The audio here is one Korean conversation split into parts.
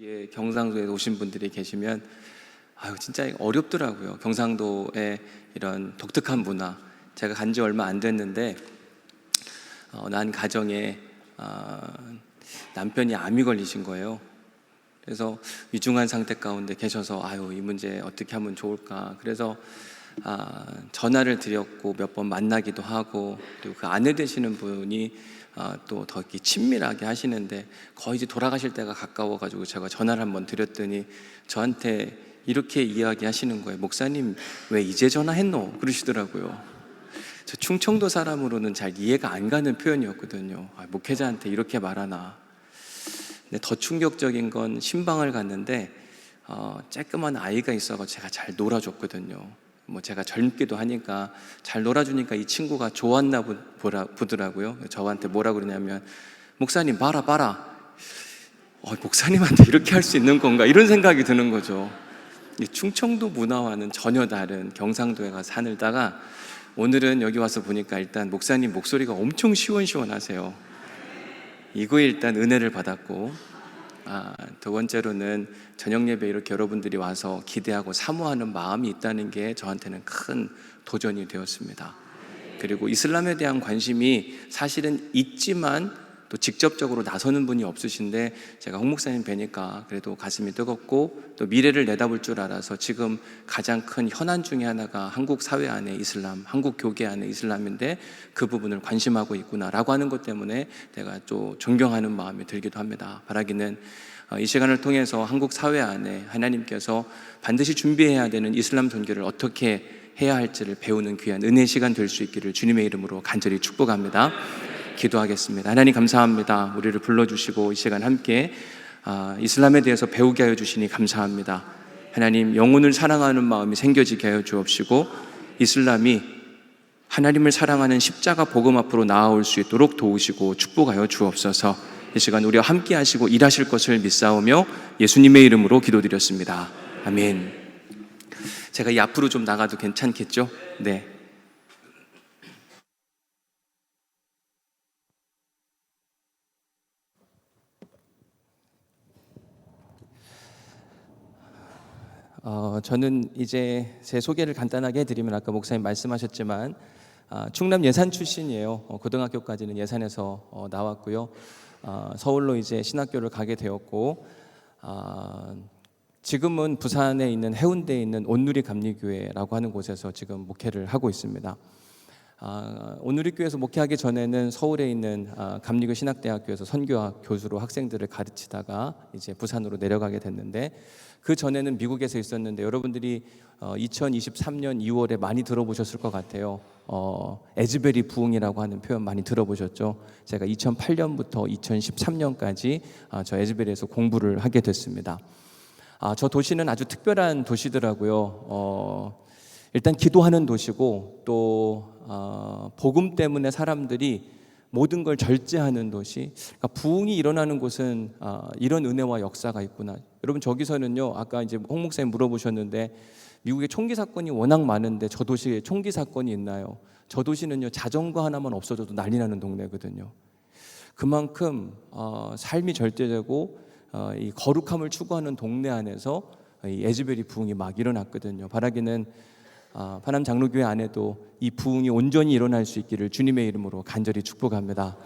예, 경상도에 오신 분들이 계시면 진짜 어렵더라고요. 경상도의 이런 독특한 문화. 제가 간지 얼마 안 됐는데 난 가정에 남편이 암이 걸리신 거예요. 그래서 위중한 상태 가운데 계셔서 이 문제 어떻게 하면 좋을까. 그래서 전화를 드렸고 몇 번 만나기도 하고, 그리고 그 아내 되시는 분이 또 더 이렇게 친밀하게 하시는데 거의 이제 돌아가실 때가 가까워가지고 제가 전화를 한번 드렸더니 저한테 이렇게 이야기하시는 거예요. 목사님 왜 이제 전화했노? 그러시더라고요. 저 충청도 사람으로는 잘 이해가 안 가는 표현이었거든요. 목회자한테 이렇게 말하나. 근데 더 충격적인 건 신방을 갔는데 쬐끄만 아이가 있어서 제가 잘 놀아줬거든요. 제가 젊기도 하니까 잘 놀아주니까 이 친구가 좋았나 보더라고요. 저한테 뭐라 그러냐면, 목사님 봐라. 목사님한테 이렇게 할 수 있는 건가, 이런 생각이 드는 거죠. 이 충청도 문화와는 전혀 다른 경상도에 가서 살다가 오늘은 여기 와서 보니까 일단 목사님 목소리가 엄청 시원시원하세요. 이거에 일단 은혜를 받았고, 두 번째로는 저녁 예배 이렇게 여러분들이 와서 기대하고 사모하는 마음이 있다는 게 저한테는 큰 도전이 되었습니다. 그리고 이슬람에 대한 관심이 사실은 있지만 또 직접적으로 나서는 분이 없으신데, 제가 홍 목사님 뵈니까 그래도 가슴이 뜨겁고 또 미래를 내다볼 줄 알아서 지금 가장 큰 현안 중에 하나가 한국 사회 안에 이슬람, 한국 교계 안에 이슬람인데 그 부분을 관심하고 있구나라고 하는 것 때문에 내가 또 존경하는 마음이 들기도 합니다. 바라기는 이 시간을 통해서 한국 사회 안에 하나님께서 반드시 준비해야 되는 이슬람 선교를 어떻게 해야 할지를 배우는 귀한 은혜의 시간 될 수 있기를 주님의 이름으로 간절히 축복합니다. 기도하겠습니다. 하나님 감사합니다. 우리를 불러주시고 이 시간 함께 이슬람에 대해서 배우게 하여 주시니 감사합니다. 하나님, 영혼을 사랑하는 마음이 생겨지게 하여 주옵시고 이슬람이 하나님을 사랑하는 십자가 복음 앞으로 나아올 수 있도록 도우시고 축복하여 주옵소서. 이 시간 우리와 함께 하시고 일하실 것을 믿사오며 예수님의 이름으로 기도드렸습니다. 아멘. 제가 이 앞으로 좀 나가도 괜찮겠죠? 네. 저는 이제 제 소개를 간단하게 해드리면, 아까 목사님 말씀하셨지만 충남 예산 출신이에요. 고등학교까지는 예산에서 나왔고요. 서울로 이제 신학교를 가게 되었고, 지금은 부산에 있는 해운대에 있는 온누리 감리교회라고 하는 곳에서 지금 목회를 하고 있습니다. 온누리 교회에서 목회하기 전에는 서울에 있는 감리교 신학대학교에서 선교학 교수로 학생들을 가르치다가 이제 부산으로 내려가게 됐는데, 그 전에는 미국에서 있었는데 여러분들이 2023년 2월에 많이 들어보셨을 것 같아요. 에즈베리 부흥이라고 하는 표현 많이 들어보셨죠? 제가 2008년부터 2013년까지 저 에즈베리에서 공부를 하게 됐습니다. 저 도시는 아주 특별한 도시더라고요. 일단 기도하는 도시고, 또 복음 때문에 사람들이 모든 걸 절제하는 도시. 그러니까 부흥이 일어나는 곳은 이런 은혜와 역사가 있구나. 여러분, 저기서는요, 아까 이제 홍 목사님 물어보셨는데 미국의 총기 사건이 워낙 많은데 저 도시에 총기 사건이 있나요? 저 도시는요, 자전거 하나만 없어져도 난리 나는 동네거든요. 그만큼 삶이 절제되고 이 거룩함을 추구하는 동네 안에서 이 에즈베리 부흥이 막 일어났거든요. 바라기는 파남 장로교회 안에도 이 부흥이 온전히 일어날 수 있기를 주님의 이름으로 간절히 축복합니다.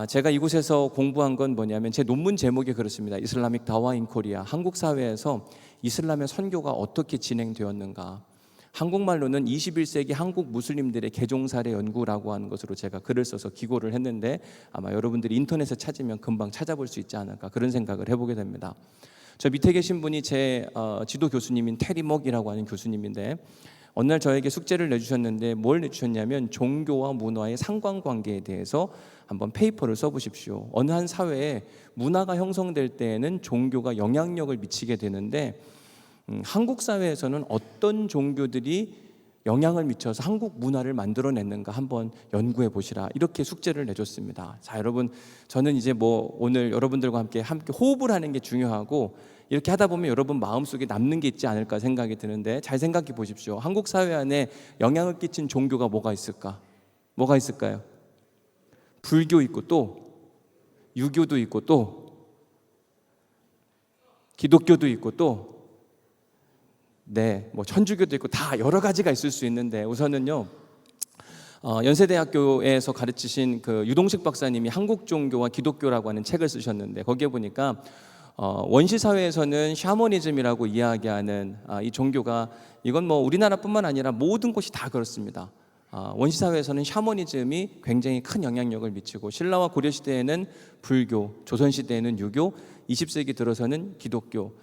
제가 이곳에서 공부한 건 뭐냐면, 제 논문 제목이 그렇습니다. 이슬라믹 다와 인 코리아. 한국 사회에서 이슬람의 선교가 어떻게 진행되었는가. 한국말로는 21세기 한국 무슬림들의 개종사례 연구라고 하는 것으로 제가 글을 써서 기고를 했는데, 아마 여러분들이 인터넷에 찾으면 금방 찾아볼 수 있지 않을까, 그런 생각을 해보게 됩니다. 저 밑에 계신 분이 제 지도 교수님인 테리 먹이라고 하는 교수님인데, 어느 날 저에게 숙제를 내주셨는데 뭘 내주셨냐면, 종교와 문화의 상관관계에 대해서 한번 페이퍼를 써보십시오. 어느 한 사회에 문화가 형성될 때에는 종교가 영향력을 미치게 되는데, 한국 사회에서는 어떤 종교들이 영향을 미쳐서 한국 문화를 만들어냈는가 한번 연구해 보시라, 이렇게 숙제를 내줬습니다. 자, 여러분, 저는 이제 오늘 여러분들과 함께 호흡을 하는 게 중요하고, 이렇게 하다 보면 여러분 마음속에 남는 게 있지 않을까 생각이 드는데, 잘 생각해 보십시오. 한국 사회 안에 영향을 끼친 종교가 뭐가 있을까? 뭐가 있을까요? 불교 있고, 또 유교도 있고, 또 기독교도 있고 또 뭐 천주교도 있고 다 여러 가지가 있을 수 있는데 우선은요. 연세대학교에서 가르치신 그 유동식 박사님이 한국 종교와 기독교라고 하는 책을 쓰셨는데 거기에 보니까 원시 사회에서는 샤머니즘이라고 이야기하는 이 종교가 이건 뭐 우리나라뿐만 아니라 모든 곳이 다 그렇습니다. 원시 사회에서는 샤머니즘이 굉장히 큰 영향력을 미치고 신라와 고려 시대에는 불교, 조선 시대에는 유교, 20세기 들어서는 기독교.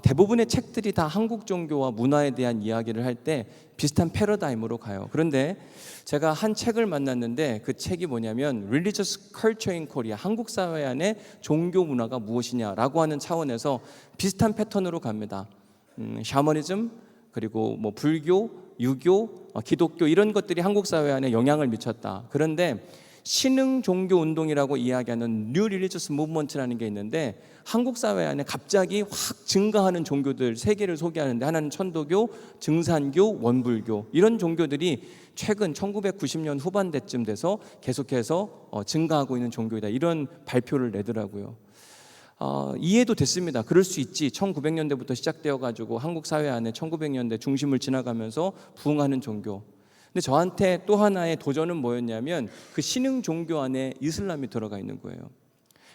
대부분의 책들이 다 한국 종교와 문화에 대한 이야기를 할 때 비슷한 패러다임으로 가요. 그런데 제가 한 책을 만났는데 그 책이 뭐냐면 Religious Culture in Korea, 한국 사회 안에 종교 문화가 무엇이냐라고 하는 차원에서 비슷한 패턴으로 갑니다. 샤머니즘, 그리고 뭐 불교, 유교, 기독교 이런 것들이 한국 사회 안에 영향을 미쳤다. 그런데 신흥 종교 운동이라고 이야기하는 New Religious Movement라는 게 있는데 한국 사회 안에 갑자기 확 증가하는 종교들 세 개를 소개하는데 하나는 천도교, 증산교, 원불교 이런 종교들이 최근 1990년 후반대쯤 돼서 계속해서 증가하고 있는 종교이다 이런 발표를 내더라고요. 이해도 됐습니다. 그럴 수 있지. 1900년대부터 시작되어 가지고 한국 사회 안에 1900년대 중심을 지나가면서 부흥하는 종교. 근데 저한테 또 하나의 도전은 뭐였냐면 그 신흥 종교 안에 이슬람이 들어가 있는 거예요.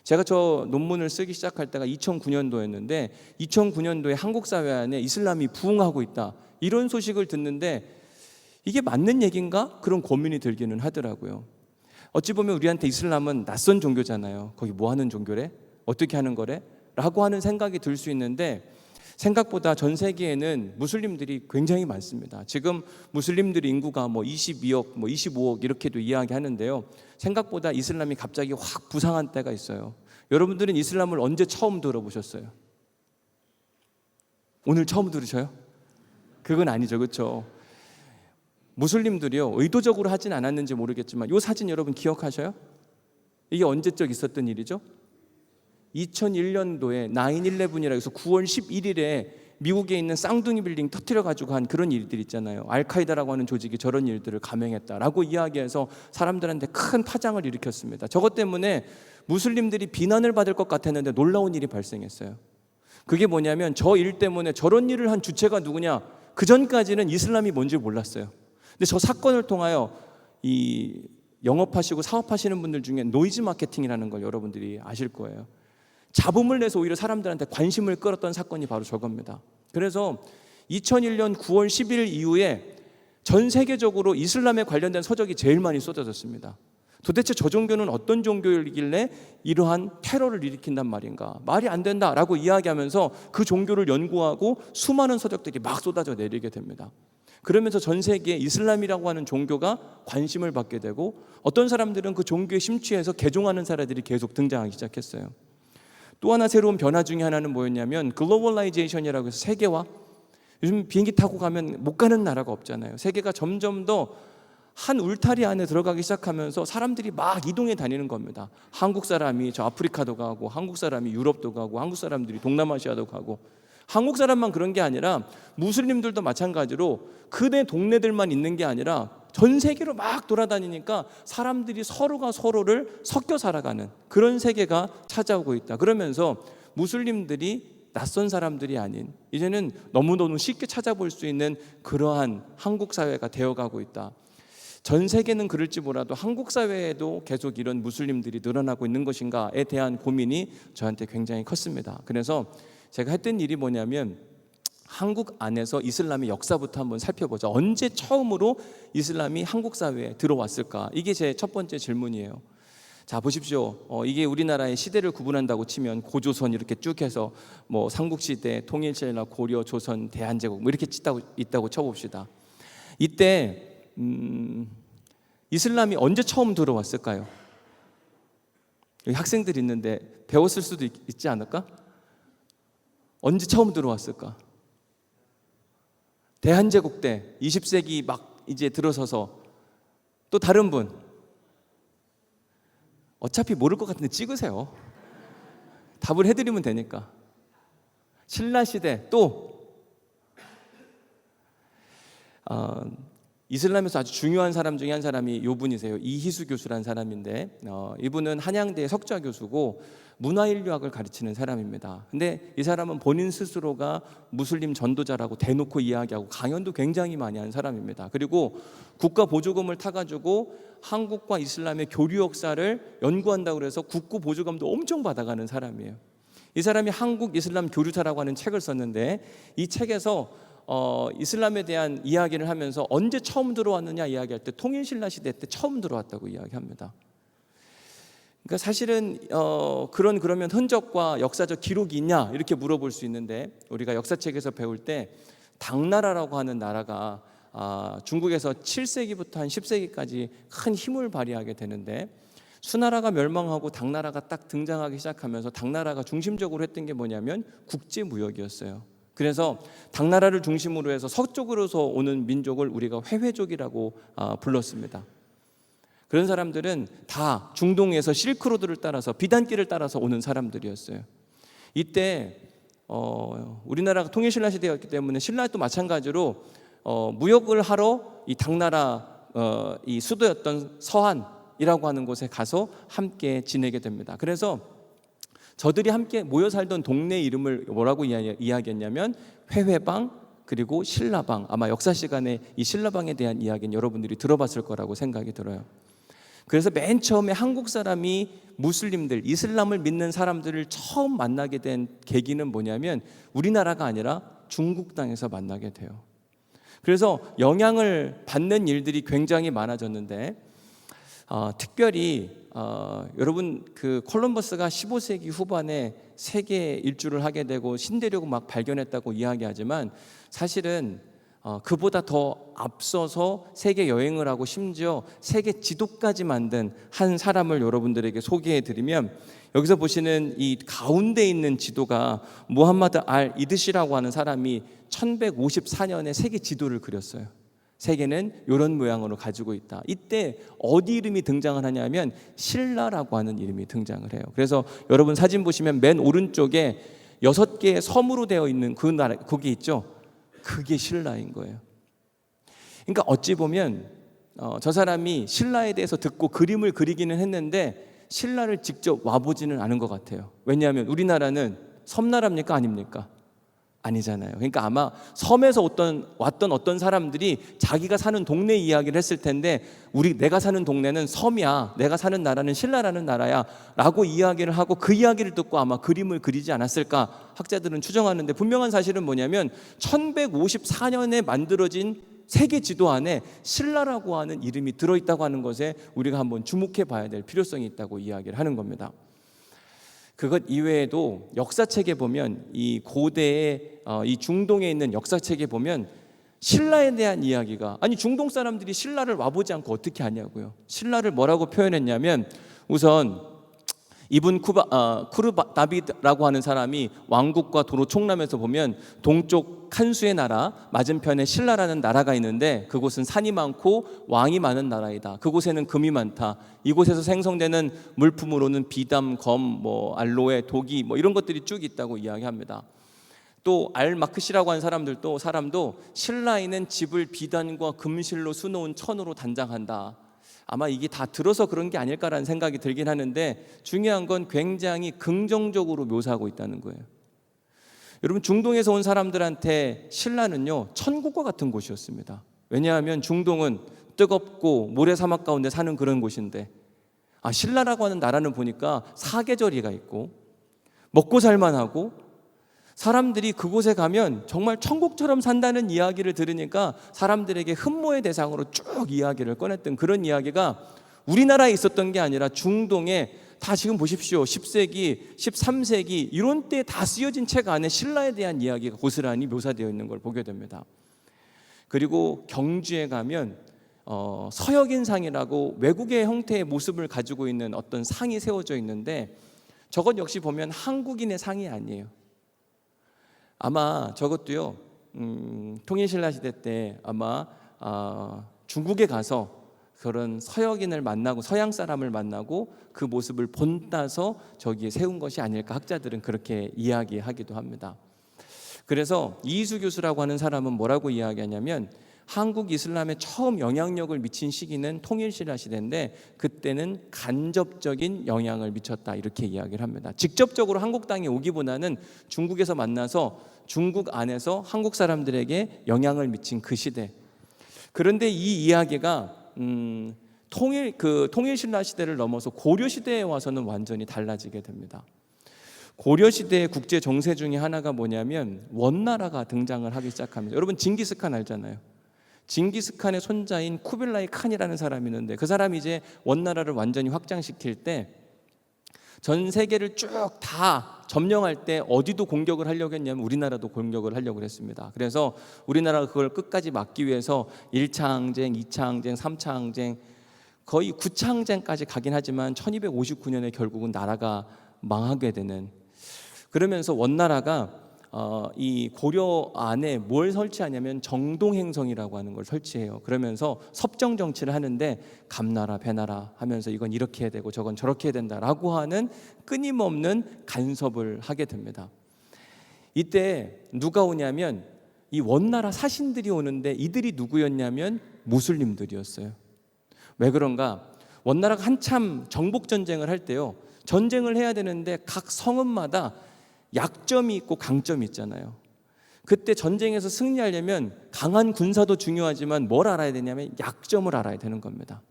제가 저 논문을 쓰기 시작할 때가 2009년도였는데 2009년도에 한국 사회 안에 이슬람이 부흥하고 있다 이런 소식을 듣는데 이게 맞는 얘기인가? 그런 고민이 들기는 하더라고요. 어찌 보면 우리한테 이슬람은 낯선 종교잖아요. 거기 뭐 하는 종교래? 어떻게 하는 거래? 라고 하는 생각이 들 수 있는데 생각보다 전 세계에는 무슬림들이 굉장히 많습니다. 지금 무슬림들의 인구가 뭐 22억, 뭐 25억 이렇게도 이야기하는데요. 생각보다 이슬람이 갑자기 확 부상한 때가 있어요. 여러분들은 이슬람을 언제 처음 들어보셨어요? 오늘 처음 들으셔요? 그건 아니죠, 그렇죠? 무슬림들이요 의도적으로 하진 않았는지 모르겠지만 이 사진 여러분 기억하셔요? 이게 언제적 있었던 일이죠? 2001년도에 9/11이라 해서 9월 11일에 미국에 있는 쌍둥이 빌딩 터뜨려 가지고 한 그런 일들 있잖아요. 알카이다라고 하는 조직이 저런 일들을 감행했다라고 이야기해서 사람들한테 큰 파장을 일으켰습니다. 저것 때문에 무슬림들이 비난을 받을 것 같았는데 놀라운 일이 발생했어요. 그게 뭐냐면 저 일 때문에 저런 일을 한 주체가 누구냐? 그 전까지는 이슬람이 뭔지 몰랐어요. 근데 저 사건을 통하여 이 영업하시고 사업하시는 분들 중에 노이즈 마케팅이라는 걸 여러분들이 아실 거예요. 잡음을 내서 오히려 사람들한테 관심을 끌었던 사건이 바로 저겁니다. 그래서 2001년 9월 10일 이후에 전 세계적으로 이슬람에 관련된 서적이 제일 많이 쏟아졌습니다. 도대체 저 종교는 어떤 종교이길래 이러한 테러를 일으킨단 말인가? 말이 안 된다라고 이야기하면서 그 종교를 연구하고 수많은 서적들이 막 쏟아져 내리게 됩니다. 그러면서 전 세계에 이슬람이라고 하는 종교가 관심을 받게 되고 어떤 사람들은 그 종교에 심취해서 개종하는 사람들이 계속 등장하기 시작했어요. 또 하나 새로운 변화 중에 하나는 뭐였냐면 글로벌라이제이션이라고 해서 세계화. 요즘 비행기 타고 가면 못 가는 나라가 없잖아요. 세계가 점점 더 한 울타리 안에 들어가기 시작하면서 사람들이 막 이동해 다니는 겁니다. 한국 사람이 저 아프리카도 가고 한국 사람이 유럽도 가고 한국 사람들이 동남아시아도 가고 한국 사람만 그런 게 아니라 무슬림들도 마찬가지로 그네 동네들만 있는 게 아니라 전 세계로 막 돌아다니니까 사람들이 서로가 서로를 섞여 살아가는 그런 세계가 찾아오고 있다. 그러면서 무슬림들이 낯선 사람들이 아닌 이제는 너무너무 쉽게 찾아볼 수 있는 그러한 한국 사회가 되어가고 있다. 전 세계는 그럴지 몰라도 한국 사회에도 계속 이런 무슬림들이 늘어나고 있는 것인가에 대한 고민이 저한테 굉장히 컸습니다. 그래서 제가 했던 일이 뭐냐면 한국 안에서 이슬람의 역사부터 한번 살펴보자. 언제 처음으로 이슬람이 한국 사회에 들어왔을까? 이게 제 첫 번째 질문이에요. 자, 보십시오. 이게 우리나라의 시대를 구분한다고 치면 고조선 이렇게 쭉 해서 뭐 삼국시대, 통일신라, 고려, 조선, 대한제국 뭐 이렇게 있다고 쳐봅시다. 이때 이슬람이 언제 처음 들어왔을까요? 여기 학생들이 있는데 배웠을 수도 있지 않을까? 언제 처음 들어왔을까? 대한제국 때 20세기 막 이제 들어서서 또 다른 분 어차피 모를 것 같은데 찍으세요. 답을 해드리면 되니까. 신라시대 또 이슬람에서 아주 중요한 사람 중에 한 사람이 이분이세요. 이희수 교수라는 사람인데 이분은 한양대 석좌 교수고 문화인류학을 가르치는 사람입니다. 근데 이 사람은 본인 스스로가 무슬림 전도자라고 대놓고 이야기하고 강연도 굉장히 많이 하는 사람입니다. 그리고 국가 보조금을 타가지고 한국과 이슬람의 교류 역사를 연구한다고 해서 국고 보조금도 엄청 받아가는 사람이에요. 이 사람이 한국 이슬람 교류사라고 하는 책을 썼는데 이 책에서 이슬람에 대한 이야기를 하면서 언제 처음 들어왔느냐 이야기할 때 통일신라 시대 때 처음 들어왔다고 이야기합니다. 그러니까 사실은 그러면 흔적과 역사적 기록이 있냐 이렇게 물어볼 수 있는데, 우리가 역사책에서 배울 때 당나라라고 하는 나라가 중국에서 7세기부터 한 10세기까지 큰 힘을 발휘하게 되는데, 수나라가 멸망하고 당나라가 딱 등장하기 시작하면서 당나라가 중심적으로 했던 게 뭐냐면 국제무역이었어요. 그래서 당나라를 중심으로 해서 서쪽으로서 오는 민족을 우리가 회회족이라고 불렀습니다. 그런 사람들은 다 중동에서 실크로드를 따라서 비단길을 따라서 오는 사람들이었어요. 이때 우리나라가 통일신라 시대였기 때문에 신라도 마찬가지로 무역을 하러 이 당나라 이 수도였던 서한이라고 하는 곳에 가서 함께 지내게 됩니다. 그래서 저들이 함께 모여 살던 동네 이름을 뭐라고 이야기했냐면 회회방 그리고 신라방. 아마 역사 시간에 이 신라방에 대한 이야기는 여러분들이 들어봤을 거라고 생각이 들어요. 그래서 맨 처음에 한국 사람이 무슬림들, 이슬람을 믿는 사람들을 처음 만나게 된 계기는 뭐냐면 우리나라가 아니라 중국 땅에서 만나게 돼요. 그래서 영향을 받는 일들이 굉장히 많아졌는데 특별히 여러분 그 콜럼버스가 15세기 후반에 세계 일주를 하게 되고 신대륙을 막 발견했다고 이야기하지만 사실은 그보다 더 앞서서 세계 여행을 하고 심지어 세계 지도까지 만든 한 사람을 여러분들에게 소개해 드리면, 여기서 보시는 이 가운데 있는 지도가 무함마드 알 이드시라고 하는 사람이 1154년에 세계 지도를 그렸어요. 세계는 이런 모양으로 가지고 있다. 이때 어디 이름이 등장을 하냐면 신라라고 하는 이름이 등장을 해요. 그래서 여러분 사진 보시면 맨 오른쪽에 6개의 섬으로 되어 있는 그 나라, 거기 있죠. 그게 신라인 거예요. 그러니까 어찌 보면 저 사람이 신라에 대해서 듣고 그림을 그리기는 했는데 신라를 직접 와보지는 않은 것 같아요. 왜냐하면 우리나라는 섬나라입니까 아닙니까? 아니잖아요. 그러니까 아마 섬에서 왔던 어떤 사람들이 자기가 사는 동네 이야기를 했을 텐데, 내가 사는 동네는 섬이야, 내가 사는 나라는 신라라는 나라야 라고 이야기를 하고 그 이야기를 듣고 아마 그림을 그리지 않았을까 학자들은 추정하는데, 분명한 사실은 뭐냐면 1154년에 만들어진 세계 지도 안에 신라라고 하는 이름이 들어있다고 하는 것에 우리가 한번 주목해 봐야 될 필요성이 있다고 이야기를 하는 겁니다. 그것 이외에도 역사책에 보면 이 고대의 이 중동에 있는 역사책에 보면 신라에 대한 이야기가, 아니 중동 사람들이 신라를 와보지 않고 어떻게 하냐고요. 신라를 뭐라고 표현했냐면, 우선 이분 쿠르다비드라고 하는 사람이 왕국과 도로 총람에서 보면 동쪽 칸수의 나라 맞은편에 신라라는 나라가 있는데 그곳은 산이 많고 왕이 많은 나라이다. 그곳에는 금이 많다. 이곳에서 생성되는 물품으로는 비담, 검, 알로에, 도기 이런 것들이 쭉 있다고 이야기합니다. 또 알마크시라고 하는 사람도 신라에는 집을 비단과 금실로 수놓은 천으로 단장한다. 아마 이게 다 들어서 그런 게 아닐까라는 생각이 들긴 하는데, 중요한 건 굉장히 긍정적으로 묘사하고 있다는 거예요. 여러분, 중동에서 온 사람들한테 신라는요 천국과 같은 곳이었습니다. 왜냐하면 중동은 뜨겁고 모래사막 가운데 사는 그런 곳인데, 신라라고 하는 나라는 보니까 사계절이가 있고 먹고 살만하고 사람들이 그곳에 가면 정말 천국처럼 산다는 이야기를 들으니까 사람들에게 흠모의 대상으로 쭉 이야기를 꺼냈던 그런 이야기가 우리나라에 있었던 게 아니라 중동에 다 지금 보십시오. 10세기, 13세기 이런 때 다 쓰여진 책 안에 신라에 대한 이야기가 고스란히 묘사되어 있는 걸 보게 됩니다. 그리고 경주에 가면 서역인상이라고 외국의 형태의 모습을 가지고 있는 어떤 상이 세워져 있는데, 저것 역시 보면 한국인의 상이 아니에요. 아마 저것도요 통일신라 시대 때 아마 중국에 가서 그런 서역인을 만나고 서양 사람을 만나고 그 모습을 본따서 저기에 세운 것이 아닐까 학자들은 그렇게 이야기하기도 합니다. 그래서 이희수 교수라고 하는 사람은 뭐라고 이야기하냐면, 한국 이슬람에 처음 영향력을 미친 시기는 통일신라 시대인데 그때는 간접적인 영향을 미쳤다 이렇게 이야기를 합니다. 직접적으로 한국 땅에 오기보다는 중국에서 만나서 중국 안에서 한국 사람들에게 영향을 미친 그 시대. 그런데 이 이야기가 통일신라 시대를 넘어서 고려 시대에 와서는 완전히 달라지게 됩니다. 고려 시대의 국제 정세 중에 하나가 뭐냐면 원나라가 등장을 하기 시작합니다. 여러분 징기스칸 알잖아요. 징기스칸의 손자인 쿠빌라이 칸이라는 사람이 있는데 그 사람이 이제 원나라를 완전히 확장시킬 때 전 세계를 쭉 다 점령할 때 어디도 공격을 하려고 했냐면 우리나라도 공격을 하려고 했습니다. 그래서 우리나라가 그걸 끝까지 막기 위해서 1차 항쟁, 2차 항쟁, 3차 항쟁 거의 9차 항쟁까지 가긴 하지만 1259년에 결국은 나라가 망하게 되는, 그러면서 원나라가 이 고려 안에 뭘 설치하냐면 정동행성이라고 하는 걸 설치해요. 그러면서 섭정 정치를 하는데 감나라 배나라 하면서 이건 이렇게 해야 되고 저건 저렇게 해야 된다라고 하는 끊임없는 간섭을 하게 됩니다. 이때 누가 오냐면 이 원나라 사신들이 오는데 이들이 누구였냐면 무슬림들이었어요. 왜 그런가? 원나라가 한참 정복 전쟁을 할 때요, 전쟁을 해야 되는데 각 성읍마다 약점이 있고 강점이 있잖아요. 그때 전쟁에서 승리하려면 강한 군사도 중요하지만 뭘 알아야 되냐면 약점을 알아야 되는 겁니다.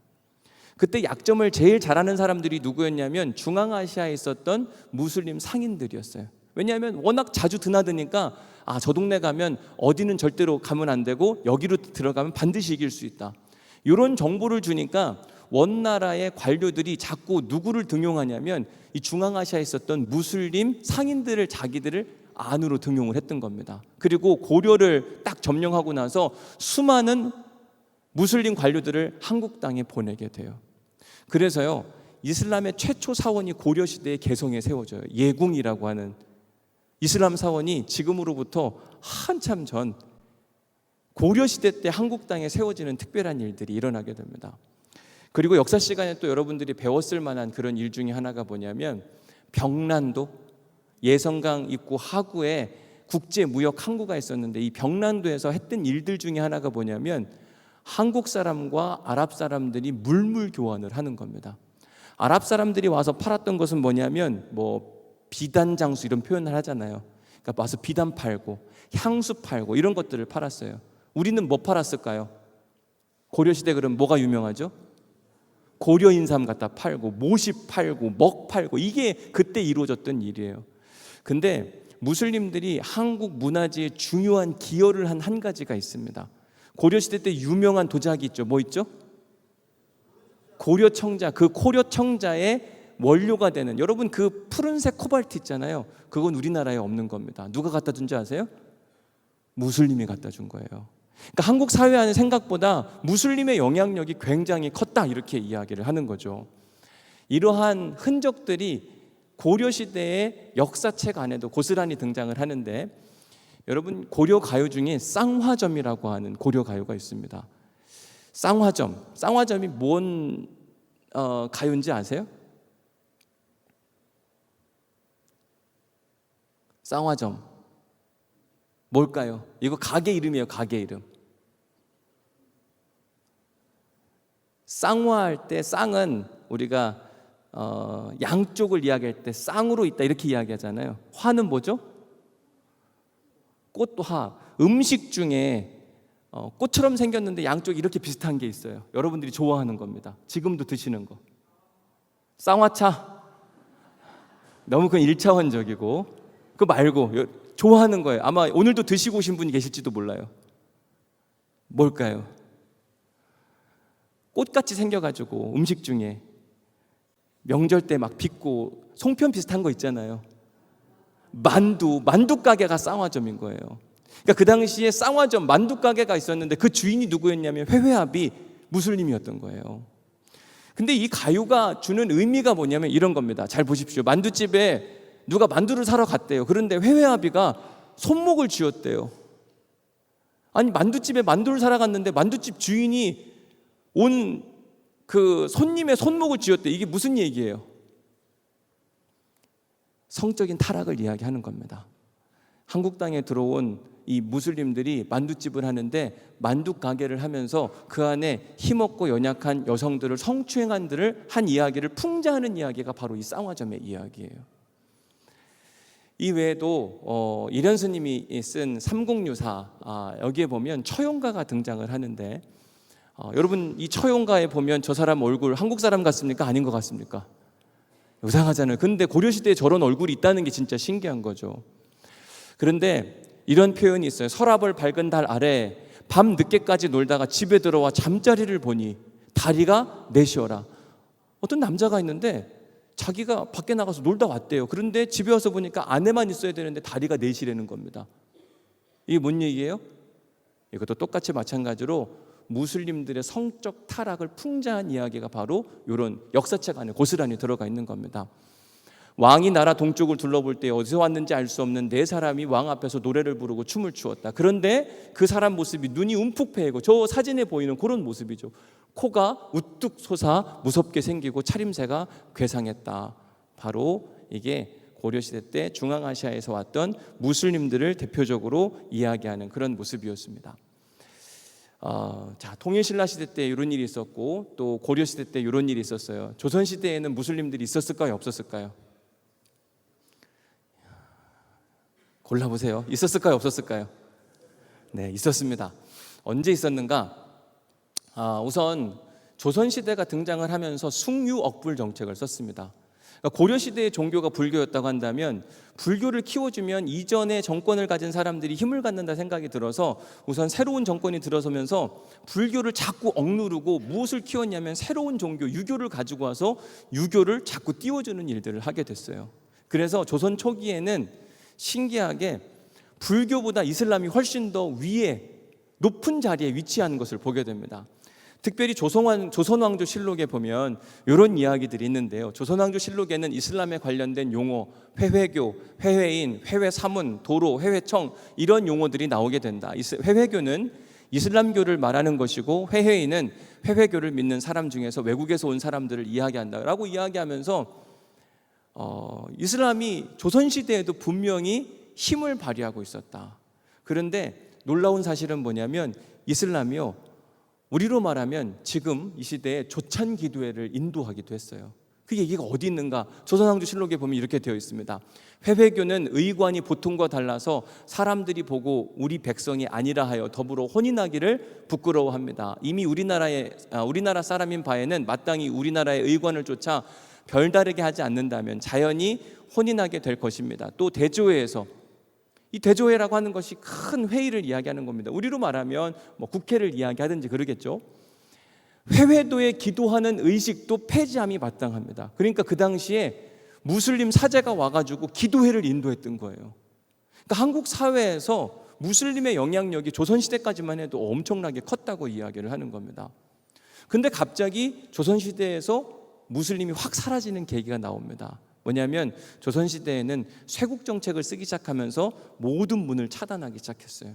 그때 약점을 제일 잘하는 사람들이 누구였냐면 중앙아시아에 있었던 무슬림 상인들이었어요. 왜냐하면 워낙 자주 드나드니까 저 동네 가면 어디는 절대로 가면 안 되고 여기로 들어가면 반드시 이길 수 있다, 이런 정보를 주니까 원나라의 관료들이 자꾸 누구를 등용하냐면 이 중앙아시아에 있었던 무슬림 상인들을 자기들을 안으로 등용을 했던 겁니다. 그리고 고려를 딱 점령하고 나서 수많은 무슬림 관료들을 한국 땅에 보내게 돼요. 그래서요, 이슬람의 최초 사원이 고려 시대의 개성에 세워져요. 예궁이라고 하는 이슬람 사원이 지금으로부터 한참 전 고려 시대 때 한국 땅에 세워지는 특별한 일들이 일어나게 됩니다. 그리고 역사 시간에 또 여러분들이 배웠을 만한 그런 일 중에 하나가 뭐냐면 병란도, 예성강 입구 하구에 국제무역 항구가 있었는데 이 병란도에서 했던 일들 중에 하나가 뭐냐면 한국 사람과 아랍 사람들이 물물 교환을 하는 겁니다. 아랍 사람들이 와서 팔았던 것은 뭐냐면 비단 장수 이런 표현을 하잖아요. 그러니까 와서 비단 팔고 향수 팔고 이런 것들을 팔았어요. 우리는 뭐 팔았을까요? 고려 시대 그럼 뭐가 유명하죠? 고려 인삼 갖다 팔고 모시 팔고 먹 팔고 이게 그때 이루어졌던 일이에요. 근데 무슬림들이 한국 문화재에 중요한 기여를 한 가지가 있습니다. 고려 시대 때 유명한 도자기 있죠. 뭐 있죠? 고려청자. 그 고려청자의 원료가 되는, 여러분 그 푸른색 코발트 있잖아요. 그건 우리나라에 없는 겁니다. 누가 갖다 준지 아세요? 무슬림이 갖다 준 거예요. 그러니까 한국 사회 안에 생각보다 무슬림의 영향력이 굉장히 컸다 이렇게 이야기를 하는 거죠. 이러한 흔적들이 고려시대의 역사책 안에도 고스란히 등장을 하는데, 여러분 고려 가요 중에 쌍화점이라고 하는 고려 가요가 있습니다. 쌍화점이 뭔 가요인지 아세요? 쌍화점 뭘까요? 이거 가게 이름이에요. 가게 이름. 쌍화할 때 쌍은 우리가 양쪽을 이야기할 때 쌍으로 있다 이렇게 이야기하잖아요. 화는 뭐죠? 꽃도 화. 음식 중에 꽃처럼 생겼는데 양쪽이 이렇게 비슷한 게 있어요. 여러분들이 좋아하는 겁니다. 지금도 드시는 거. 쌍화차. 너무 그건 1차원적이고 그거 말고 좋아하는 거예요. 아마 오늘도 드시고 오신 분이 계실지도 몰라요. 뭘까요? 꽃같이 생겨가지고 음식 중에 명절 때 막 빚고 송편 비슷한 거 있잖아요. 만두 가게가 쌍화점인 거예요. 그러니까 그 당시에 쌍화점 만두 가게가 있었는데 그 주인이 누구였냐면 회회압이 무슬림이었던 거예요. 근데 이 가요가 주는 의미가 뭐냐면 이런 겁니다. 잘 보십시오. 만두집에 누가 만두를 사러 갔대요. 그런데 회회아비가 손목을 쥐었대요. 아니 만두집에 만두를 사러 갔는데 만두집 주인이 온 그 손님의 손목을 쥐었대. 이게 무슨 얘기예요? 성적인 타락을 이야기하는 겁니다. 한국 땅에 들어온 이 무슬림들이 만두집을 하는데 만두 가게를 하면서 그 안에 힘없고 연약한 여성들을 성추행한들을 한 이야기를 풍자하는 이야기가 바로 이 쌍화점의 이야기예요. 이 외에도 이련 스님이 쓴 삼국유사, 여기에 보면 처용가가 등장을 하는데 여러분, 이 처용가에 보면 저 사람 얼굴 한국 사람 같습니까? 아닌 것 같습니까? 이상하잖아요. 근데 고려시대에 저런 얼굴이 있다는 게 진짜 신기한 거죠. 그런데 이런 표현이 있어요. 서랍을 밝은 달 아래 밤 늦게까지 놀다가 집에 들어와 잠자리를 보니 다리가 넷이어라. 어떤 남자가 있는데 자기가 밖에 나가서 놀다 왔대요. 그런데 집에 와서 보니까 아내만 있어야 되는데 다리가 넷이라는 겁니다. 이게 뭔 얘기예요? 이것도 똑같이 마찬가지로 무슬림들의 성적 타락을 풍자한 이야기가 바로 이런 역사책 안에 고스란히 들어가 있는 겁니다. 왕이 나라 동쪽을 둘러볼 때 어디서 왔는지 알 수 없는 네 사람이 왕 앞에서 노래를 부르고 춤을 추었다. 그런데 그 사람 모습이 눈이 움푹 패이고 저 사진에 보이는 그런 모습이죠. 코가 우뚝 솟아 무섭게 생기고 차림새가 괴상했다. 바로 이게 고려시대 때 중앙아시아에서 왔던 무슬림들을 대표적으로 이야기하는 그런 모습이었습니다. 통일신라 시대 때 이런 일이 있었고 또 고려시대 때 이런 일이 있었어요. 조선시대에는 무슬림들이 있었을까요? 없었을까요? 골라보세요. 있었을까요? 없었을까요? 네, 있었습니다. 언제 있었는가? 우선 조선시대가 등장을 하면서 숭유억불 정책을 썼습니다. 그러니까 고려시대의 종교가 불교였다고 한다면 불교를 키워주면 이전에 정권을 가진 사람들이 힘을 갖는다 생각이 들어서 우선 새로운 정권이 들어서면서 불교를 자꾸 억누르고 무엇을 키웠냐면 새로운 종교 유교를 가지고 와서 유교를 자꾸 띄워주는 일들을 하게 됐어요. 그래서 조선 초기에는 신기하게 불교보다 이슬람이 훨씬 더 위에 높은 자리에 위치하는 것을 보게 됩니다. 특별히 조선왕조실록에 보면 이런 이야기들이 있는데요. 조선왕조실록에는 이슬람에 관련된 용어, 회회교, 회회인, 회회사문, 도로, 회회청 이런 용어들이 나오게 된다. 회회교는 이슬람교를 말하는 것이고 회회인은 회회교를 믿는 사람 중에서 외국에서 온 사람들을 이야기한다라고 이야기하면서 이슬람이 조선시대에도 분명히 힘을 발휘하고 있었다. 그런데 놀라운 사실은 뭐냐면 이슬람이요, 우리로 말하면 지금 이 시대에 조찬 기도회를 인도하기도 했어요. 그 얘기가 어디 있는가? 조선왕조실록에 보면 이렇게 되어 있습니다. 회회교는 의관이 보통과 달라서 사람들이 보고 우리 백성이 아니라 하여 더불어 혼인하기를 부끄러워합니다. 이미 우리나라 사람인 바에는 마땅히 우리나라의 의관을 쫓아 별다르게 하지 않는다면 자연히 혼인하게 될 것입니다. 또 대조회에서 이 대조회라고 하는 것이 큰 회의를 이야기하는 겁니다. 우리로 말하면 국회를 이야기하든지 그러겠죠. 회회도에 기도하는 의식도 폐지함이 마땅합니다. 그러니까 그 당시에 무슬림 사제가 와가지고 기도회를 인도했던 거예요. 그러니까 한국 사회에서 무슬림의 영향력이 조선시대까지만 해도 엄청나게 컸다고 이야기를 하는 겁니다. 근데 갑자기 조선시대에서 무슬림이 확 사라지는 계기가 나옵니다. 뭐냐면 조선시대에는 쇄국 정책을 쓰기 시작하면서 모든 문을 차단하기 시작했어요.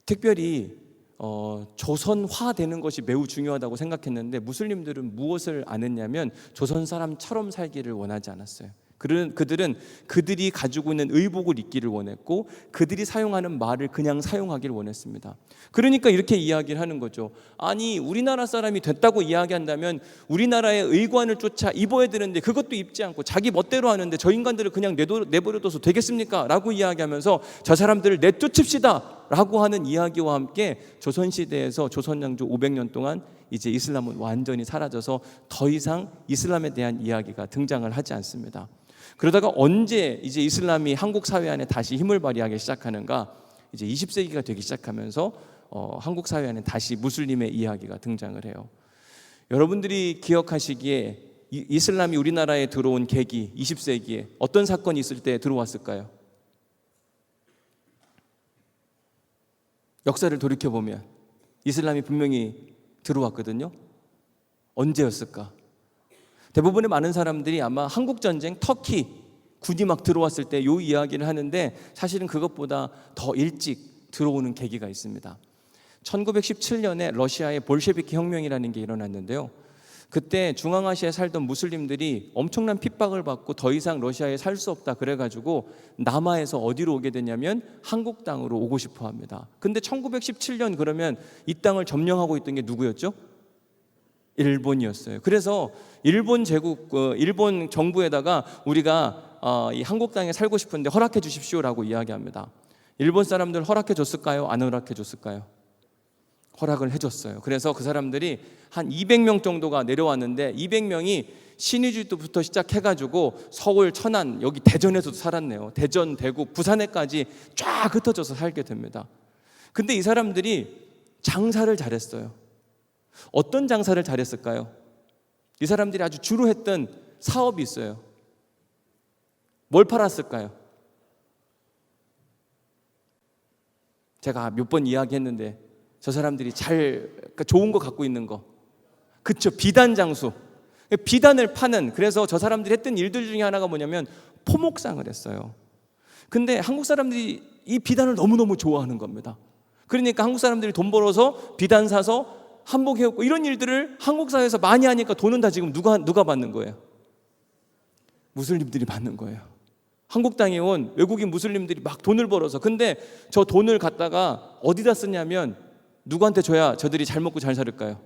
특별히 조선화되는 것이 매우 중요하다고 생각했는데 무슬림들은 무엇을 안 했냐면 조선 사람처럼 살기를 원하지 않았어요. 그들은 그들이 가지고 있는 의복을 입기를 원했고 그들이 사용하는 말을 그냥 사용하기를 원했습니다. 그러니까 이렇게 이야기를 하는 거죠. 아니, 우리나라 사람이 됐다고 이야기한다면 우리나라의 의관을 쫓아 입어야 되는데 그것도 입지 않고 자기 멋대로 하는데 저 인간들을 그냥 내버려둬서 되겠습니까? 라고 이야기하면서 저 사람들을 내쫓읍시다 라고 하는 이야기와 함께 조선시대에서 조선왕조 500년 동안 이제 이슬람은 완전히 사라져서 더 이상 이슬람에 대한 이야기가 등장을 하지 않습니다. 그러다가 언제 이제 이슬람이 한국 사회 안에 다시 힘을 발휘하기 시작하는가? 이제 20세기가 되기 시작하면서 한국 사회 안에 다시 무슬림의 이야기가 등장을 해요. 여러분들이 기억하시기에 이슬람이 우리나라에 들어온 계기 20세기에 어떤 사건이 있을 때 들어왔을까요? 역사를 돌이켜보면 이슬람이 분명히 들어왔거든요. 언제였을까? 대부분의 많은 사람들이 아마 한국전쟁 터키 군이 막 들어왔을 때 이 이야기를 하는데 사실은 그것보다 더 일찍 들어오는 계기가 있습니다. 1917년에 러시아의 볼셰비키 혁명이라는 게 일어났는데요. 그때 중앙아시아에 살던 무슬림들이 엄청난 핍박을 받고 더 이상 러시아에 살 수 없다 그래가지고 남아에서 어디로 오게 되냐면 한국 땅으로 오고 싶어 합니다. 근데 1917년 그러면 이 땅을 점령하고 있던 게 누구였죠? 일본이었어요. 그래서 일본 제국, 일본 정부에다가 우리가 이 한국 땅에 살고 싶은데 허락해 주십시오라고 이야기합니다. 일본 사람들 허락해 줬을까요? 안 허락해 줬을까요? 허락을 해줬어요. 그래서 그 사람들이 한 200명 정도가 내려왔는데 200명이 신의주부터 시작해가지고 서울, 천안, 여기 대전에서도 살았네요. 대전, 대구, 부산에까지 쫙 흩어져서 살게 됩니다. 근데 이 사람들이 장사를 잘했어요. 어떤 장사를 잘했을까요? 이 사람들이 아주 주로 했던 사업이 있어요. 뭘 팔았을까요? 제가 몇 번 이야기했는데 저 사람들이 그러니까 좋은 거 갖고 있는 거, 그쵸? 비단 장수, 비단을 파는. 그래서 저 사람들이 했던 일들 중에 하나가 뭐냐면 포목상을 했어요. 근데 한국 사람들이 이 비단을 너무너무 좋아하는 겁니다. 그러니까 한국 사람들이 돈 벌어서 비단 사서 한복 해입고 이런 일들을 한국 사회에서 많이 하니까 돈은 다 지금 누가 받는 거예요? 무슬림들이 받는 거예요. 한국 땅에 온 외국인 무슬림들이 막 돈을 벌어서. 근데 저 돈을 갖다가 어디다 쓰냐면 누구한테 줘야 저들이 잘 먹고 잘 살을까요?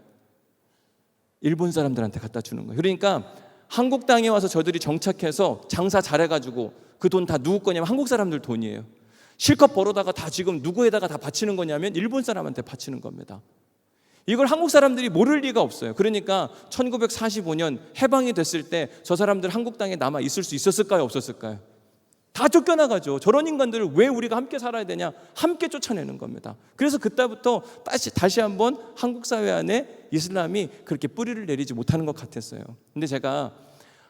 일본 사람들한테 갖다 주는 거예요. 그러니까 한국 땅에 와서 저들이 정착해서 장사 잘해가지고 그 돈 다 누구 거냐면 한국 사람들 돈이에요. 실컷 벌어다가 다 지금 누구에다가 다 바치는 거냐면 일본 사람한테 바치는 겁니다. 이걸 한국 사람들이 모를 리가 없어요. 그러니까 1945년 해방이 됐을 때 저 사람들 한국 땅에 남아 있을 수 있었을까요? 없었을까요? 다 쫓겨나가죠. 저런 인간들을 왜 우리가 함께 살아야 되냐? 함께 쫓아내는 겁니다. 그래서 그때부터 다시 한번 한국 사회 안에 이슬람이 그렇게 뿌리를 내리지 못하는 것 같았어요. 근데 제가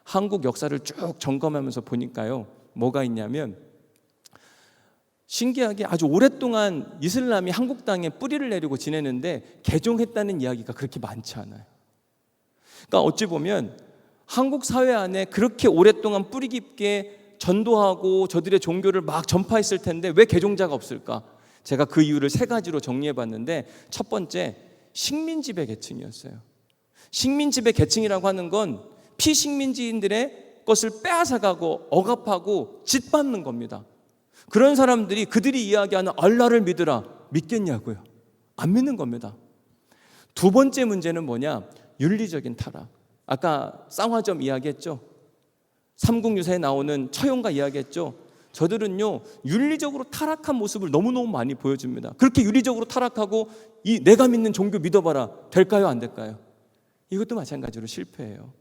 한국 역사를 쭉 점검하면서 보니까요, 뭐가 있냐면 신기하게 아주 오랫동안 이슬람이 한국 땅에 뿌리를 내리고 지내는데 개종했다는 이야기가 그렇게 많지 않아요. 그러니까 어찌 보면 한국 사회 안에 그렇게 오랫동안 뿌리 깊게 전도하고 저들의 종교를 막 전파했을 텐데 왜 개종자가 없을까? 제가 그 이유를 3가지로 정리해 봤는데, 첫 번째, 식민지배 계층이었어요. 식민지배 계층이라고 하는 건 피식민지인들의 것을 빼앗아가고 억압하고 짓밟는 겁니다. 그런 사람들이 그들이 이야기하는 알라를 믿으라, 믿겠냐고요? 안 믿는 겁니다. 두 번째 문제는 뭐냐? 윤리적인 타락. 아까 쌍화점 이야기했죠? 삼국유사에 나오는 처용가 이야기했죠? 저들은요, 윤리적으로 타락한 모습을 너무너무 많이 보여줍니다. 그렇게 윤리적으로 타락하고 이 내가 믿는 종교 믿어봐라, 될까요? 안 될까요? 이것도 마찬가지로 실패해요.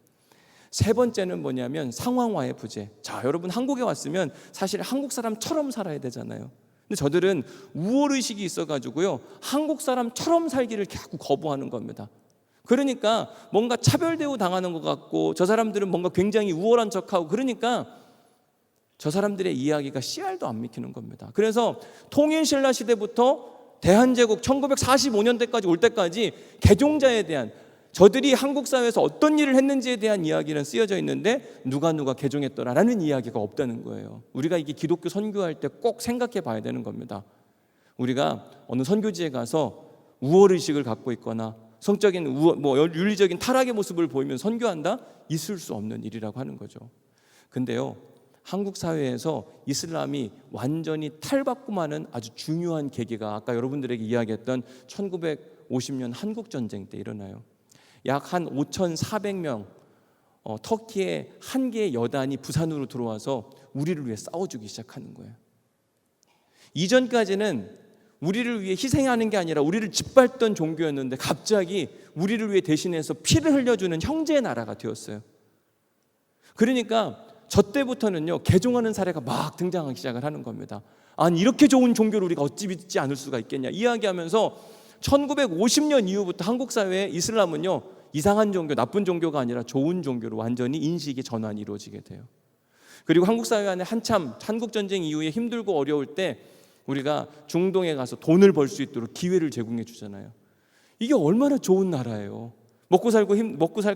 세 번째는 뭐냐면 상황화의 부재. 자, 여러분 한국에 왔으면 사실 한국 사람처럼 살아야 되잖아요. 근데 저들은 우월의식이 있어가지고요, 한국 사람처럼 살기를 자꾸 거부하는 겁니다. 그러니까 뭔가 차별대우 당하는 것 같고, 저 사람들은 뭔가 굉장히 우월한 척하고, 그러니까 저 사람들의 이야기가 씨알도 안 믿기는 겁니다. 그래서 통일신라 시대부터 대한제국 1945년대까지 올 때까지 개종자에 대한, 저들이 한국 사회에서 어떤 일을 했는지에 대한 이야기는 쓰여져 있는데 누가 개종했더라라는 이야기가 없다는 거예요. 우리가 이게 기독교 선교할 때 꼭 생각해 봐야 되는 겁니다. 우리가 어느 선교지에 가서 우월의식을 갖고 있거나 성적인 윤리적인 타락의 모습을 보이면 선교한다? 있을 수 없는 일이라고 하는 거죠. 근데요, 한국 사회에서 이슬람이 완전히 탈바꿈하는 아주 중요한 계기가 아까 여러분들에게 이야기했던 1950년 한국전쟁 때 일어나요. 약 한 5,400명 터키의 한 개의 여단이 부산으로 들어와서 우리를 위해 싸워주기 시작하는 거예요. 이전까지는 우리를 위해 희생하는 게 아니라 우리를 짓밟던 종교였는데 갑자기 우리를 위해 대신해서 피를 흘려주는 형제의 나라가 되었어요. 그러니까 저 때부터는요, 개종하는 사례가 막 등장하기 시작을 하는 겁니다. 아니, 이렇게 좋은 종교를 우리가 어찌 믿지 않을 수가 있겠냐 이야기하면서 1950년 이후부터 한국 사회의 이슬람은요, 이상한 종교, 나쁜 종교가 아니라 좋은 종교로 완전히 인식의 전환이 이루어지게 돼요. 그리고 한국 사회 안에 한참 한국전쟁 이후에 힘들고 어려울 때 우리가 중동에 가서 돈을 벌 수 있도록 기회를 제공해 주잖아요. 이게 얼마나 좋은 나라예요. 먹고 살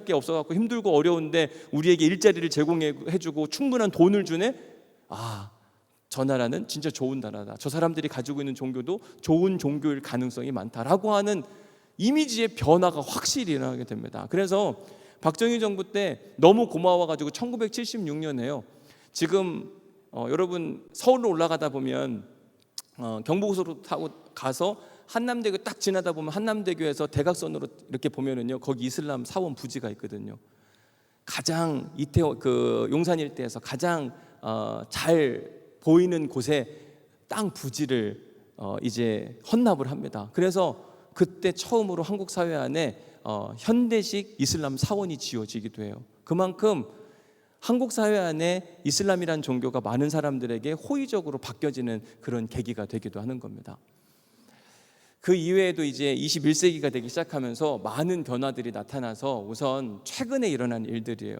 게 없어갖고 힘들고 어려운데 우리에게 일자리를 제공해주고 충분한 돈을 주네. 아, 저 나라는 진짜 좋은 나라다. 저 사람들이 가지고 있는 종교도 좋은 종교일 가능성이 많다라고 하는 이미지의 변화가 확실히 일어나게 됩니다. 그래서 박정희 정부 때 너무 고마워가지고 1976년에요. 지금 여러분 서울로 올라가다 보면 경부고속도로 타고 가서 한남대교 딱 지나다 보면 한남대교에서 대각선으로 이렇게 보면은요, 거기 이슬람 사원 부지가 있거든요. 가장 이태원 용산 일대에서 가장 잘 보이는 곳에 땅 부지를 이제 헌납을 합니다. 그래서 그때 처음으로 한국 사회 안에 현대식 이슬람 사원이 지어지기도 해요. 그만큼 한국 사회 안에 이슬람이란 종교가 많은 사람들에게 호의적으로 바뀌어지는 그런 계기가 되기도 하는 겁니다. 그 이외에도 이제 21세기가 되기 시작하면서 많은 변화들이 나타나서 우선 최근에 일어난 일들이에요.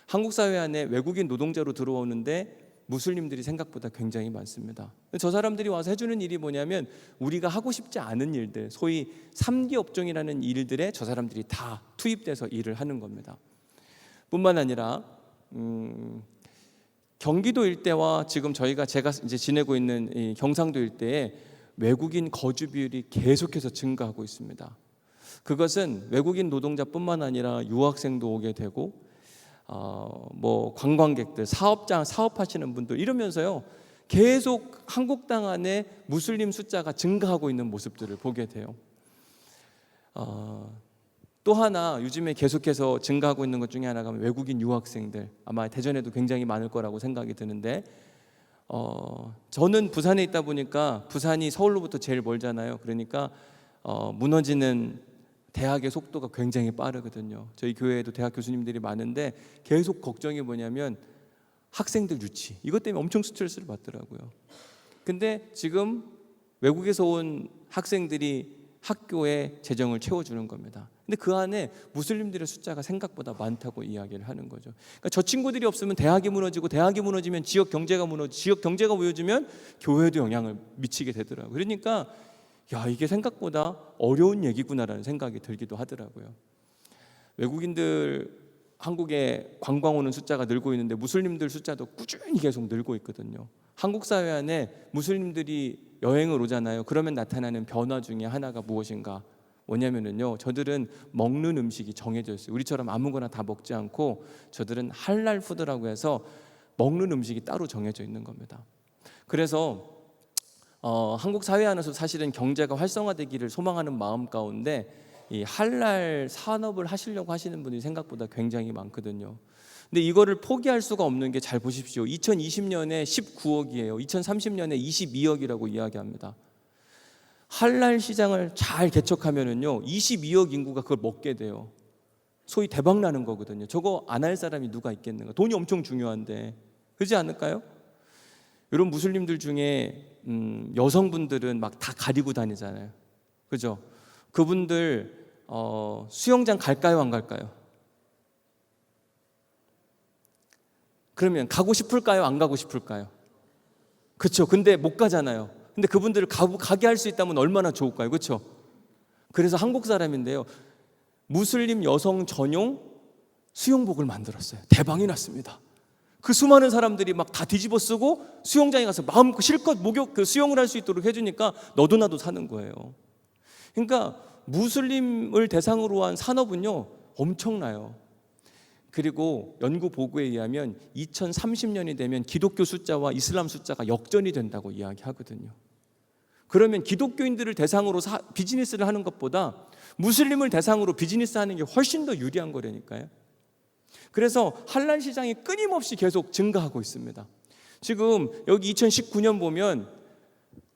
한국 사회 안에 외국인 노동자로 들어오는데 무슬림들이 생각보다 굉장히 많습니다. 저 사람들이 와서 해주는 일이 뭐냐면 우리가 하고 싶지 않은 일들, 소위 3기 업종이라는 일들에 저 사람들이 다 투입돼서 일을 하는 겁니다. 뿐만 아니라 경기도 일대와 지금 제가 이제 지내고 있는 이 경상도 일대에 외국인 거주 비율이 계속해서 증가하고 있습니다. 그것은 외국인 노동자뿐만 아니라 유학생도 오게 되고 뭐 관광객들, 사업하시는 분들 이러면서요, 계속 한국 땅 안에 무슬림 숫자가 증가하고 있는 모습들을 보게 돼요. 또 하나 요즘에 계속해서 증가하고 있는 것 중에 하나가 외국인 유학생들, 아마 대전에도 굉장히 많을 거라고 생각이 드는데 저는 부산에 있다 보니까 부산이 서울로부터 제일 멀잖아요. 그러니까 무너지는 대학의 속도가 굉장히 빠르거든요. 저희 교회에도 대학 교수님들이 많은데 계속 걱정이 뭐냐면 학생들 유치, 이것 때문에 엄청 스트레스를 받더라고요. 근데 지금 외국에서 온 학생들이 학교에 재정을 채워주는 겁니다. 근데 그 안에 무슬림들의 숫자가 생각보다 많다고 이야기를 하는 거죠. 그러니까 저 친구들이 없으면 대학이 무너지고, 대학이 무너지면 지역 경제가 무너지고, 지역 경제가 무너지면 교회도 영향을 미치게 되더라고요. 그러니까 야, 이게 생각보다 어려운 얘기구나라는 생각이 들기도 하더라고요. 외국인들 한국에 관광 오는 숫자가 늘고 있는데 무슬림들 숫자도 꾸준히 계속 늘고 있거든요. 한국 사회 안에 무슬림들이 여행을 오잖아요. 그러면 나타나는 변화 중에 하나가 무엇인가? 뭐냐면요, 저들은 먹는 음식이 정해져 있어요. 우리처럼 아무거나 다 먹지 않고 저들은 할랄 푸드라고 해서 먹는 음식이 따로 정해져 있는 겁니다. 그래서 한국 사회 안에서 사실은 경제가 활성화되기를 소망하는 마음 가운데 이 할랄 산업을 하시려고 하시는 분들이 생각보다 굉장히 많거든요. 근데 이거를 포기할 수가 없는 게, 잘 보십시오. 2020년에 19억이에요. 2030년에 22억이라고 이야기합니다. 할랄 시장을 잘 개척하면은요, 22억 인구가 그걸 먹게 돼요. 소위 대박 나는 거거든요. 저거 안 할 사람이 누가 있겠는가? 돈이 엄청 중요한데, 그렇지 않을까요? 이런 무슬림들 중에 여성분들은 막 다 가리고 다니잖아요. 그죠? 그분들 수영장 갈까요, 안 갈까요? 그러면 가고 싶을까요, 안 가고 싶을까요? 그렇죠. 근데 못 가잖아요. 근데 그분들을 가게 할 수 있다면 얼마나 좋을까요? 그렇죠? 그래서 한국 사람인데요, 무슬림 여성 전용 수영복을 만들었어요. 대박이 났습니다. 그 수많은 사람들이 막 다 뒤집어 쓰고 수영장에 가서 마음껏 실컷 수영을 할 수 있도록 해주니까 너도 나도 사는 거예요. 그러니까 무슬림을 대상으로 한 산업은요, 엄청나요. 그리고 연구 보고에 의하면 2030년이 되면 기독교 숫자와 이슬람 숫자가 역전이 된다고 이야기하거든요. 그러면 기독교인들을 대상으로 비즈니스를 하는 것보다 무슬림을 대상으로 비즈니스 하는 게 훨씬 더 유리한 거라니까요. 그래서 할랄 시장이 끊임없이 계속 증가하고 있습니다. 지금 여기 2019년 보면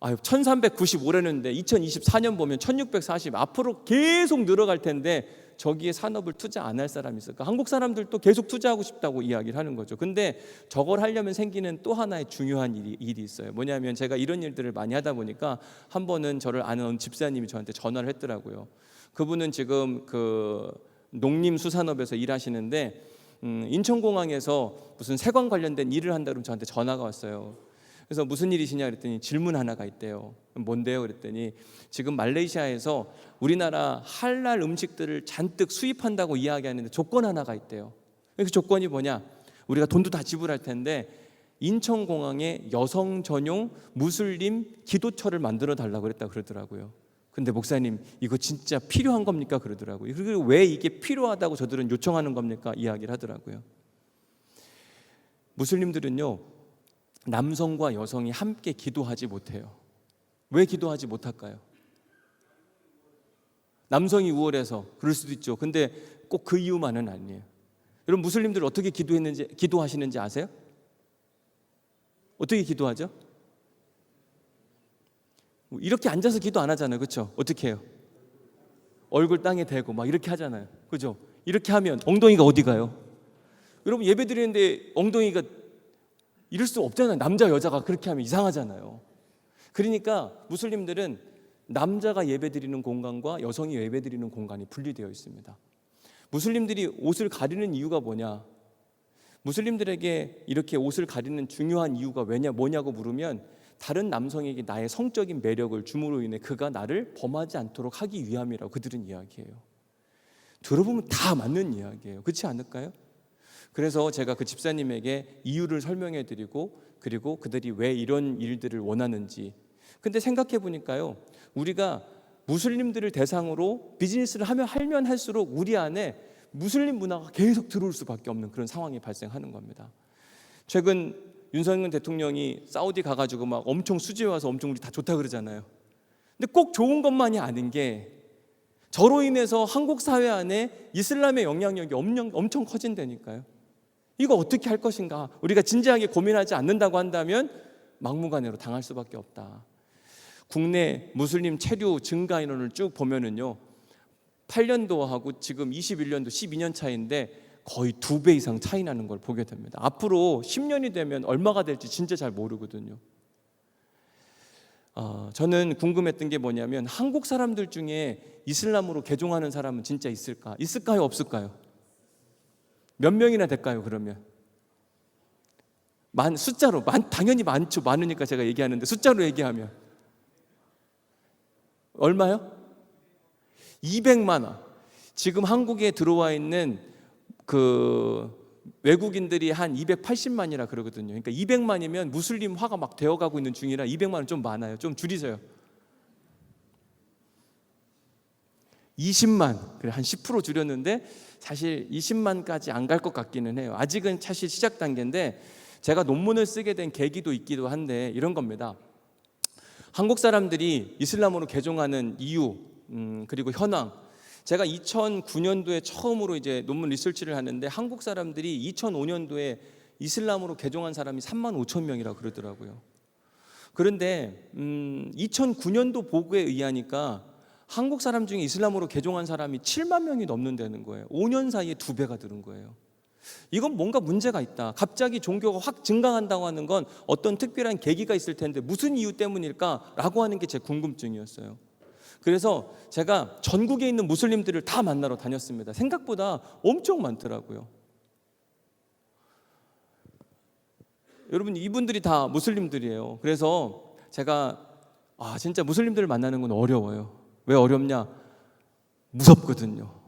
1395랬는데 2024년 보면 1640, 앞으로 계속 늘어갈 텐데 저기에 산업을 투자 안 할 사람이 있을까? 한국 사람들도 계속 투자하고 싶다고 이야기를 하는 거죠. 근데 저걸 하려면 생기는 또 하나의 중요한 일이 있어요. 뭐냐면 제가 이런 일들을 많이 하다 보니까 한 번은 저를 아는 집사님이 저한테 전화를 했더라고요. 그분은 지금 그 농림수산업에서 일하시는데 인천공항에서 무슨 세관 관련된 일을 한다고 저한테 전화가 왔어요. 그래서 무슨 일이시냐 그랬더니 질문 하나가 있대요. 뭔데요? 그랬더니 지금 말레이시아에서 우리나라 할랄 음식들을 잔뜩 수입한다고 이야기하는데 조건 하나가 있대요. 그 조건이 뭐냐? 우리가 돈도 다 지불할 텐데 인천공항에 여성 전용 무슬림 기도처를 만들어 달라고 그랬다고 그러더라고요. 근데 목사님 이거 진짜 필요한 겁니까? 그러더라고요. 그리고 왜 이게 필요하다고 저들은 요청하는 겁니까? 이야기를 하더라고요. 무슬림들은요, 남성과 여성이 함께 기도하지 못해요. 왜 기도하지 못할까요? 남성이 우월해서 그럴 수도 있죠. 근데 꼭 그 이유만은 아니에요. 여러분, 무슬림들 어떻게 기도하시는지 아세요? 어떻게 기도하죠? 이렇게 앉아서 기도 안 하잖아요. 그렇죠? 어떻게 해요? 얼굴 땅에 대고 막 이렇게 하잖아요. 그죠? 이렇게 하면 엉덩이가 어디 가요? 여러분, 예배 드리는데 엉덩이가 이럴 수 없잖아요. 남자 여자가 그렇게 하면 이상하잖아요. 그러니까 무슬림들은 남자가 예배 드리는 공간과 여성이 예배 드리는 공간이 분리되어 있습니다. 무슬림들이 옷을 가리는 이유가 뭐냐? 무슬림들에게 이렇게 옷을 가리는 중요한 이유가 뭐냐고 물으면 다른 남성에게 나의 성적인 매력을 줌으로 인해 그가 나를 범하지 않도록 하기 위함이라고 그들은 이야기해요. 들어보면 다 맞는 이야기예요. 그렇지 않을까요? 그래서 제가 그 집사님에게 이유를 설명해 드리고, 그리고 그들이 왜 이런 일들을 원하는지. 근데 생각해 보니까요, 우리가 무슬림들을 대상으로 비즈니스를 하면 할수록 우리 안에 무슬림 문화가 계속 들어올 수밖에 없는 그런 상황이 발생하는 겁니다. 최근 윤석열 대통령이 사우디 가가지고 막 엄청 수지에 와서 엄청 우리 다 좋다 그러잖아요. 근데 꼭 좋은 것만이 아닌 게, 저로 인해서 한국 사회 안에 이슬람의 영향력이 엄청 커진다니까요. 이거 어떻게 할 것인가? 우리가 진지하게 고민하지 않는다고 한다면 막무가내로 당할 수밖에 없다. 국내 무슬림 체류 증가 인원을 쭉 보면은요, 8년도하고 지금 21년도 12년 차인데 거의 2배 이상 차이 나는 걸 보게 됩니다. 앞으로 10년이 되면 얼마가 될지 진짜 잘 모르거든요. 저는 궁금했던 게 뭐냐면, 한국 사람들 중에 이슬람으로 개종하는 사람은 진짜 있을까? 있을까요? 없을까요? 몇 명이나 될까요? 그러면 숫자로 당연히 많죠. 많으니까 제가 얘기하는데, 숫자로 얘기하면 얼마요? 200만. 지금 한국에 들어와 있는 그 외국인들이 한 280만이라 그러거든요. 그러니까 200만이면 무슬림화가 막 되어가고 있는 중이라 200만은 좀 많아요. 좀 줄이세요. 20만, 그래 한 10% 줄였는데 사실 20만까지 안 갈 것 같기는 해요. 아직은 사실 시작 단계인데, 제가 논문을 쓰게 된 계기도 있기도 한데 이런 겁니다. 한국 사람들이 이슬람으로 개종하는 이유, 그리고 현황. 제가 2009년도에 처음으로 이제 논문 리서치를 하는데, 한국 사람들이 2005년도에 이슬람으로 개종한 사람이 3만 5천 명이라고 그러더라고요. 그런데 2009년도 보고에 의하니까 한국 사람 중에 이슬람으로 개종한 사람이 7만 명이 넘는다는 거예요. 5년 사이에 2배가 늘은 거예요. 이건 뭔가 문제가 있다. 갑자기 종교가 확 증강한다고 하는 건 어떤 특별한 계기가 있을 텐데 무슨 이유 때문일까라고 하는 게 제 궁금증이었어요. 그래서 제가 전국에 있는 무슬림들을 다 만나러 다녔습니다. 생각보다 엄청 많더라고요. 여러분, 이분들이 다 무슬림들이에요. 그래서 제가 진짜 무슬림들을 만나는 건 어려워요. 왜 어렵냐? 무섭거든요.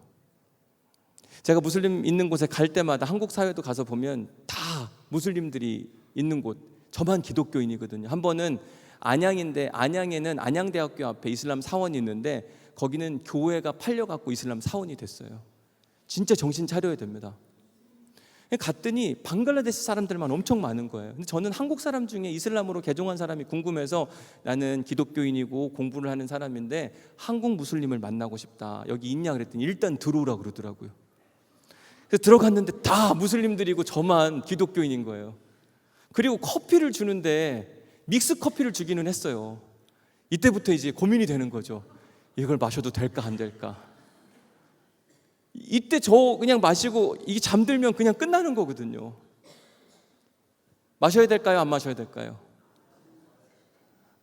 제가 무슬림 있는 곳에 갈 때마다, 한국 사회도 가서 보면 다 무슬림들이 있는 곳, 저만 기독교인이거든요. 한 번은 안양인데, 안양에는 안양대학교 앞에 이슬람 사원이 있는데 거기는 교회가 팔려갖고 이슬람 사원이 됐어요. 진짜 정신 차려야 됩니다. 갔더니 방글라데시 사람들만 엄청 많은 거예요. 근데 저는 한국 사람 중에 이슬람으로 개종한 사람이 궁금해서, 나는 기독교인이고 공부를 하는 사람인데 한국 무슬림을 만나고 싶다, 여기 있냐 그랬더니 일단 들어오라고 그러더라고요. 그래서 들어갔는데 다 무슬림들이고 저만 기독교인인 거예요. 그리고 커피를 주는데 믹스 커피를 주기는 했어요. 이때부터 이제 고민이 되는 거죠. 이걸 마셔도 될까 안 될까. 이때 저 그냥 마시고 이게 잠들면 그냥 끝나는 거거든요. 마셔야 될까요? 안 마셔야 될까요?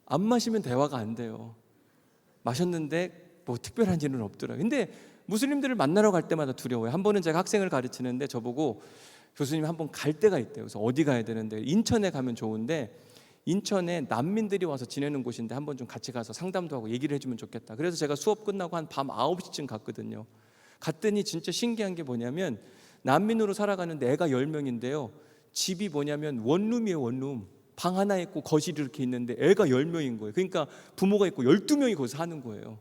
안 마시면 대화가 안 돼요. 마셨는데 뭐 특별한 일은 없더라고요. 근데 무슬림들을 만나러 갈 때마다 두려워요. 한 번은 제가 학생을 가르치는데 저보고, 교수님 한번 갈 데가 있대요. 그래서 어디 가야 되는데, 인천에 가면 좋은데 인천에 난민들이 와서 지내는 곳인데 한번 좀 같이 가서 상담도 하고 얘기를 해주면 좋겠다. 그래서 제가 수업 끝나고 한 밤 9시쯤 갔거든요. 갔더니 진짜 신기한 게 뭐냐면, 난민으로 살아가는데 애가 10명인데요 집이 뭐냐면 원룸이에요. 원룸. 방 하나 있고 거실이 이렇게 있는데 애가 10명인 거예요. 그러니까 부모가 있고 12명이 거기서 사는 거예요.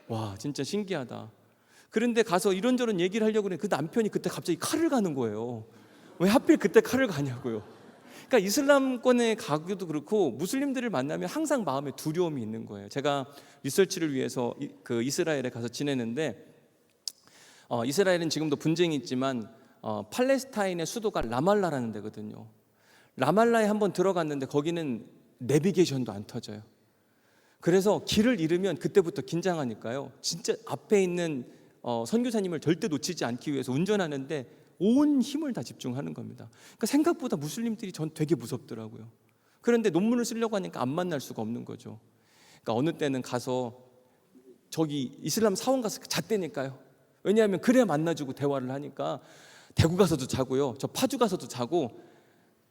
와, 진짜 신기하다. 그런데 가서 이런저런 얘기를 하려고 그랬는데 그 남편이 그때 갑자기 칼을 가는 거예요. 왜 하필 그때 칼을 가냐고요. 그러니까 이슬람권에 가기도 그렇고 무슬림들을 만나면 항상 마음에 두려움이 있는 거예요. 제가 리서치를 위해서 그 이스라엘에 가서 지내는데 이스라엘은 지금도 분쟁이 있지만 팔레스타인의 수도가 라말라라는 데거든요. 라말라에 한번 들어갔는데 거기는 내비게이션도 안 터져요. 그래서 길을 잃으면 그때부터 긴장하니까요. 진짜 앞에 있는 선교사님을 절대 놓치지 않기 위해서 운전하는데 온 힘을 다 집중하는 겁니다. 그러니까 생각보다 무슬림들이 전 되게 무섭더라고요. 그런데 논문을 쓰려고 하니까 안 만날 수가 없는 거죠. 그러니까 어느 때는 가서 저기 이슬람 사원 가서 잤다니까요. 왜냐하면 그래야 만나주고 대화를 하니까 대구 가서도 자고요. 저 파주 가서도 자고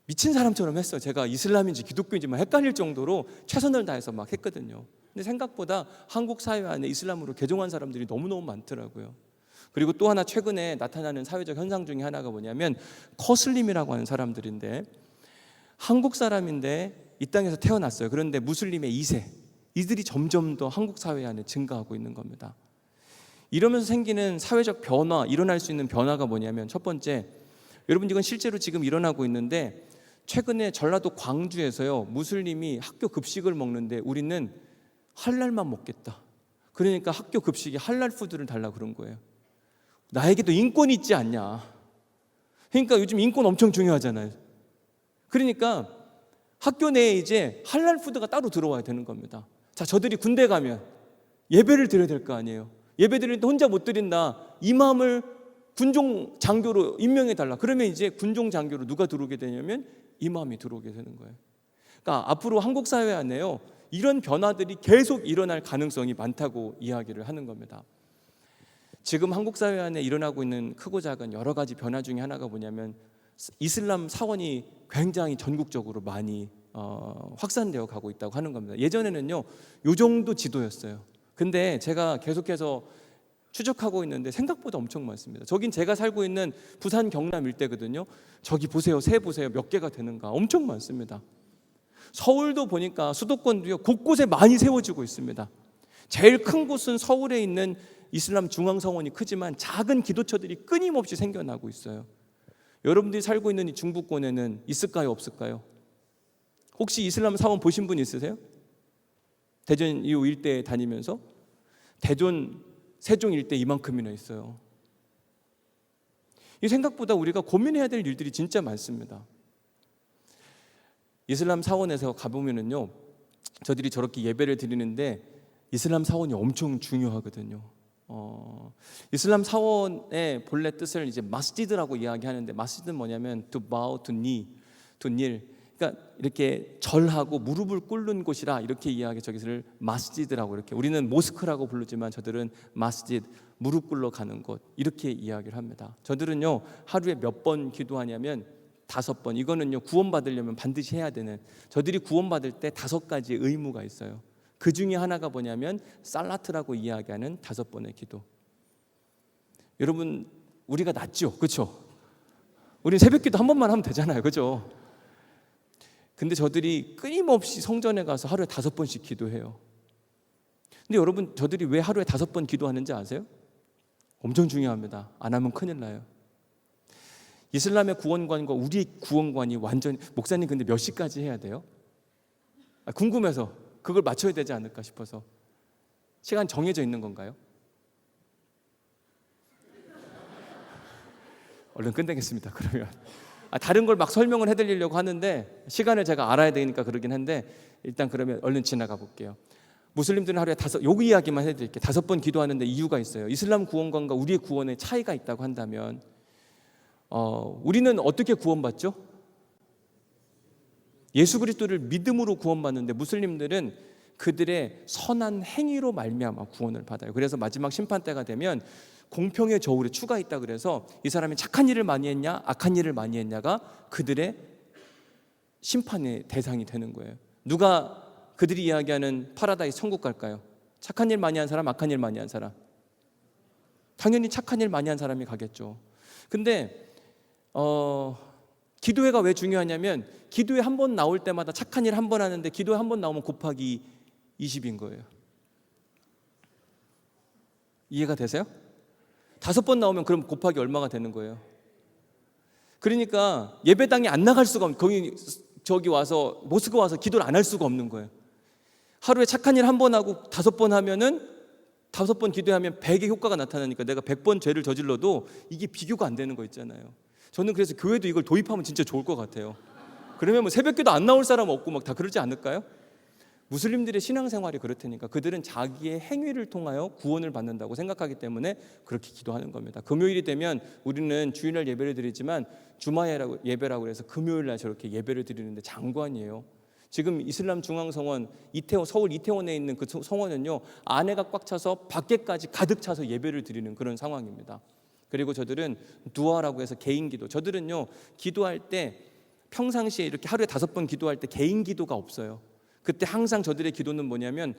미친 사람처럼 했어요. 제가 이슬람인지 기독교인지만 헷갈릴 정도로 최선을 다해서 막 했거든요. 근데 생각보다 한국 사회 안에 이슬람으로 개종한 사람들이 너무너무 많더라고요. 그리고 또 하나 최근에 나타나는 사회적 현상 중에 하나가 뭐냐면 커슬림이라고 하는 사람들인데 한국 사람인데 이 땅에서 태어났어요. 그런데 무슬림의 2세, 이들이 점점 더 한국 사회 안에 증가하고 있는 겁니다. 이러면서 생기는 사회적 변화, 일어날 수 있는 변화가 뭐냐면 첫 번째, 여러분 이건 실제로 지금 일어나고 있는데 최근에 전라도 광주에서요 무슬림이 학교 급식을 먹는데 우리는 할랄만 먹겠다. 그러니까 학교 급식에 할랄 푸드를 달라고 그런 거예요. 나에게도 인권이 있지 않냐. 그러니까 요즘 인권 엄청 중요하잖아요. 그러니까 학교 내에 이제 할랄 푸드가 따로 들어와야 되는 겁니다. 자, 저들이 군대 가면 예배를 드려야 될 거 아니에요. 예배 드리는데 혼자 못 드린다. 이마음을 군종 장교로 임명해 달라. 그러면 이제 군종 장교로 누가 들어오게 되냐면 이마음이 들어오게 되는 거예요. 그러니까 앞으로 한국 사회 안에요 이런 변화들이 계속 일어날 가능성이 많다고 이야기를 하는 겁니다. 지금 한국 사회 안에 일어나고 있는 크고 작은 여러 가지 변화 중에 하나가 뭐냐면 이슬람 사원이 굉장히 전국적으로 많이 확산되어 가고 있다고 하는 겁니다. 예전에는요 요 정도 지도였어요. 근데 제가 계속해서 추적하고 있는데 생각보다 엄청 많습니다. 저긴 제가 살고 있는 부산 경남 일대거든요. 저기 보세요, 세 보세요, 몇 개가 되는가. 엄청 많습니다. 서울도 보니까 수도권도요 곳곳에 많이 세워지고 있습니다. 제일 큰 곳은 서울에 있는 이슬람 중앙성원이 크지만 작은 기도처들이 끊임없이 생겨나고 있어요. 여러분들이 살고 있는 이 중부권에는 있을까요, 없을까요? 혹시 이슬람 사원 보신 분 있으세요? 대전 이 일대에 다니면서 대전 세종 일대 이만큼이나 있어요. 이 생각보다 우리가 고민해야 될 일들이 진짜 많습니다. 이슬람 사원에서 가보면은요, 저들이 저렇게 예배를 드리는데 이슬람 사원이 엄청 중요하거든요. 이슬람 사원의 본래 뜻을 이제 마스지드라고 이야기하는데 마스지드는 뭐냐면 to bow, to kneel. 그러니까 이렇게 절하고 무릎을 꿇는 곳이라 이렇게 이야기 저기를 마스지드라고 이렇게 우리는 모스크라고 부르지만 저들은 마스지드 무릎 꿇러 가는 곳 이렇게 이야기를 합니다. 저들은요 하루에 몇 번 기도하냐면 5번. 이거는요 구원받으려면 반드시 해야 되는 저들이 구원받을 때 5가지 의무가 있어요. 그 중에 하나가 뭐냐면 살라트라고 이야기하는 5번의 기도. 여러분 우리가 낫죠, 그렇죠? 우리 새벽기도 한 번만 하면 되잖아요, 그렇죠? 근데 저들이 끊임없이 성전에 가서 하루에 5번씩 기도해요. 근데 여러분 저들이 왜 하루에 5번 기도하는지 아세요? 엄청 중요합니다. 안 하면 큰일 나요. 이슬람의 구원관과 우리의 구원관이 완전히 목사님 근데 몇 시까지 해야 돼요? 궁금해서 그걸 맞춰야 되지 않을까 싶어서. 시간 정해져 있는 건가요? 얼른 끝내겠습니다. 그러면 다른 걸 막 설명을 해드리려고 하는데 시간을 제가 알아야 되니까 그러긴 한데 일단 그러면 얼른 지나가 볼게요. 무슬림들은 하루에 요 이야기만 해드릴게요. 5번 기도하는데 이유가 있어요. 이슬람 구원관과 우리의 구원에 차이가 있다고 한다면 우리는 어떻게 구원받죠? 예수 그리스도를 믿음으로 구원받는데 무슬림들은 그들의 선한 행위로 말미암아 구원을 받아요. 그래서 마지막 심판 때가 되면 공평의 저울에 추가 있다 그래서 이 사람이 착한 일을 많이 했냐 악한 일을 많이 했냐가 그들의 심판의 대상이 되는 거예요. 누가 그들이 이야기하는 파라다이스 천국 갈까요? 착한 일 많이 한 사람, 악한 일 많이 한 사람? 당연히 착한 일 많이 한 사람이 가겠죠. 근데 기도회가 왜 중요하냐면 기도회 한 번 나올 때마다 착한 일 한 번 하는데 기도회 한 번 나오면 곱하기 20인 거예요. 이해가 되세요? 5번 나오면 그럼 곱하기 얼마가 되는 거예요? 그러니까 예배당에 안 나갈 수가 거기 저기 와서 모스크 와서 기도를 안 할 수가 없는 거예요. 하루에 착한 일 1번 하고 5번 하면은 5번 기도하면 100의 효과가 나타나니까 내가 100번 죄를 저질러도 이게 비교가 안 되는 거 있잖아요. 저는 그래서 교회도 이걸 도입하면 진짜 좋을 것 같아요. 그러면 뭐 새벽기도 안 나올 사람 없고 막 다 그러지 않을까요? 무슬림들의 신앙생활이 그렇다니까. 그들은 자기의 행위를 통하여 구원을 받는다고 생각하기 때문에 그렇게 기도하는 겁니다. 금요일이 되면 우리는 주일날 예배를 드리지만 주말 예배라고 해서 금요일날 저렇게 예배를 드리는데 장관이에요. 지금 이슬람 중앙성원 서울 이태원에 있는 그 성원은요, 안에가 꽉 차서 밖에까지 가득 차서 예배를 드리는 그런 상황입니다. 그리고 저들은 두아라고 해서 개인 기도. 저들은요, 기도할 때 평상시에 이렇게 하루에 5번 기도할 때 개인 기도가 없어요. 그때 항상 저들의 기도는 뭐냐면,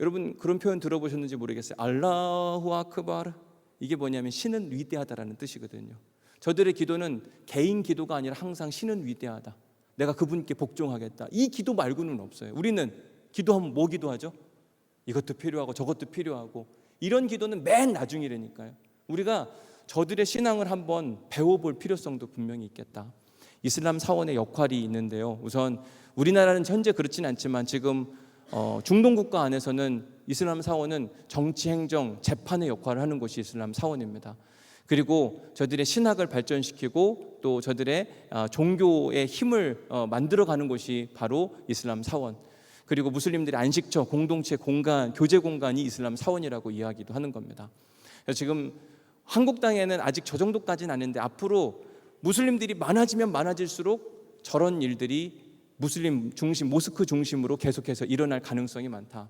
여러분 그런 표현 들어보셨는지 모르겠어요. 알라후 아크바르. 이게 뭐냐면 신은 위대하다라는 뜻이거든요. 저들의 기도는 개인 기도가 아니라 항상 신은 위대하다. 내가 그분께 복종하겠다. 이 기도 말고는 없어요. 우리는 기도하면 뭐 기도하죠? 이것도 필요하고 저것도 필요하고. 이런 기도는 맨 나중이라니까요. 우리가 저들의 신앙을 한번 배워볼 필요성도 분명히 있겠다. 이슬람 사원의 역할이 있는데요. 우선 우리나라는 현재 그렇진 않지만 지금 중동 국가 안에서는 이슬람 사원은 정치, 행정, 재판의 역할을 하는 곳이 이슬람 사원입니다. 그리고 저들의 신학을 발전시키고 또 저들의 종교의 힘을 만들어가는 곳이 바로 이슬람 사원. 그리고 무슬림들의 안식처, 공동체 공간, 교제 공간이 이슬람 사원이라고 이야기도 하는 겁니다. 그래서 지금 한국 땅에는 아직 저 정도까지는 아닌데 앞으로 무슬림들이 많아지면 많아질수록 저런 일들이 무슬림 중심, 모스크 중심으로 계속해서 일어날 가능성이 많다.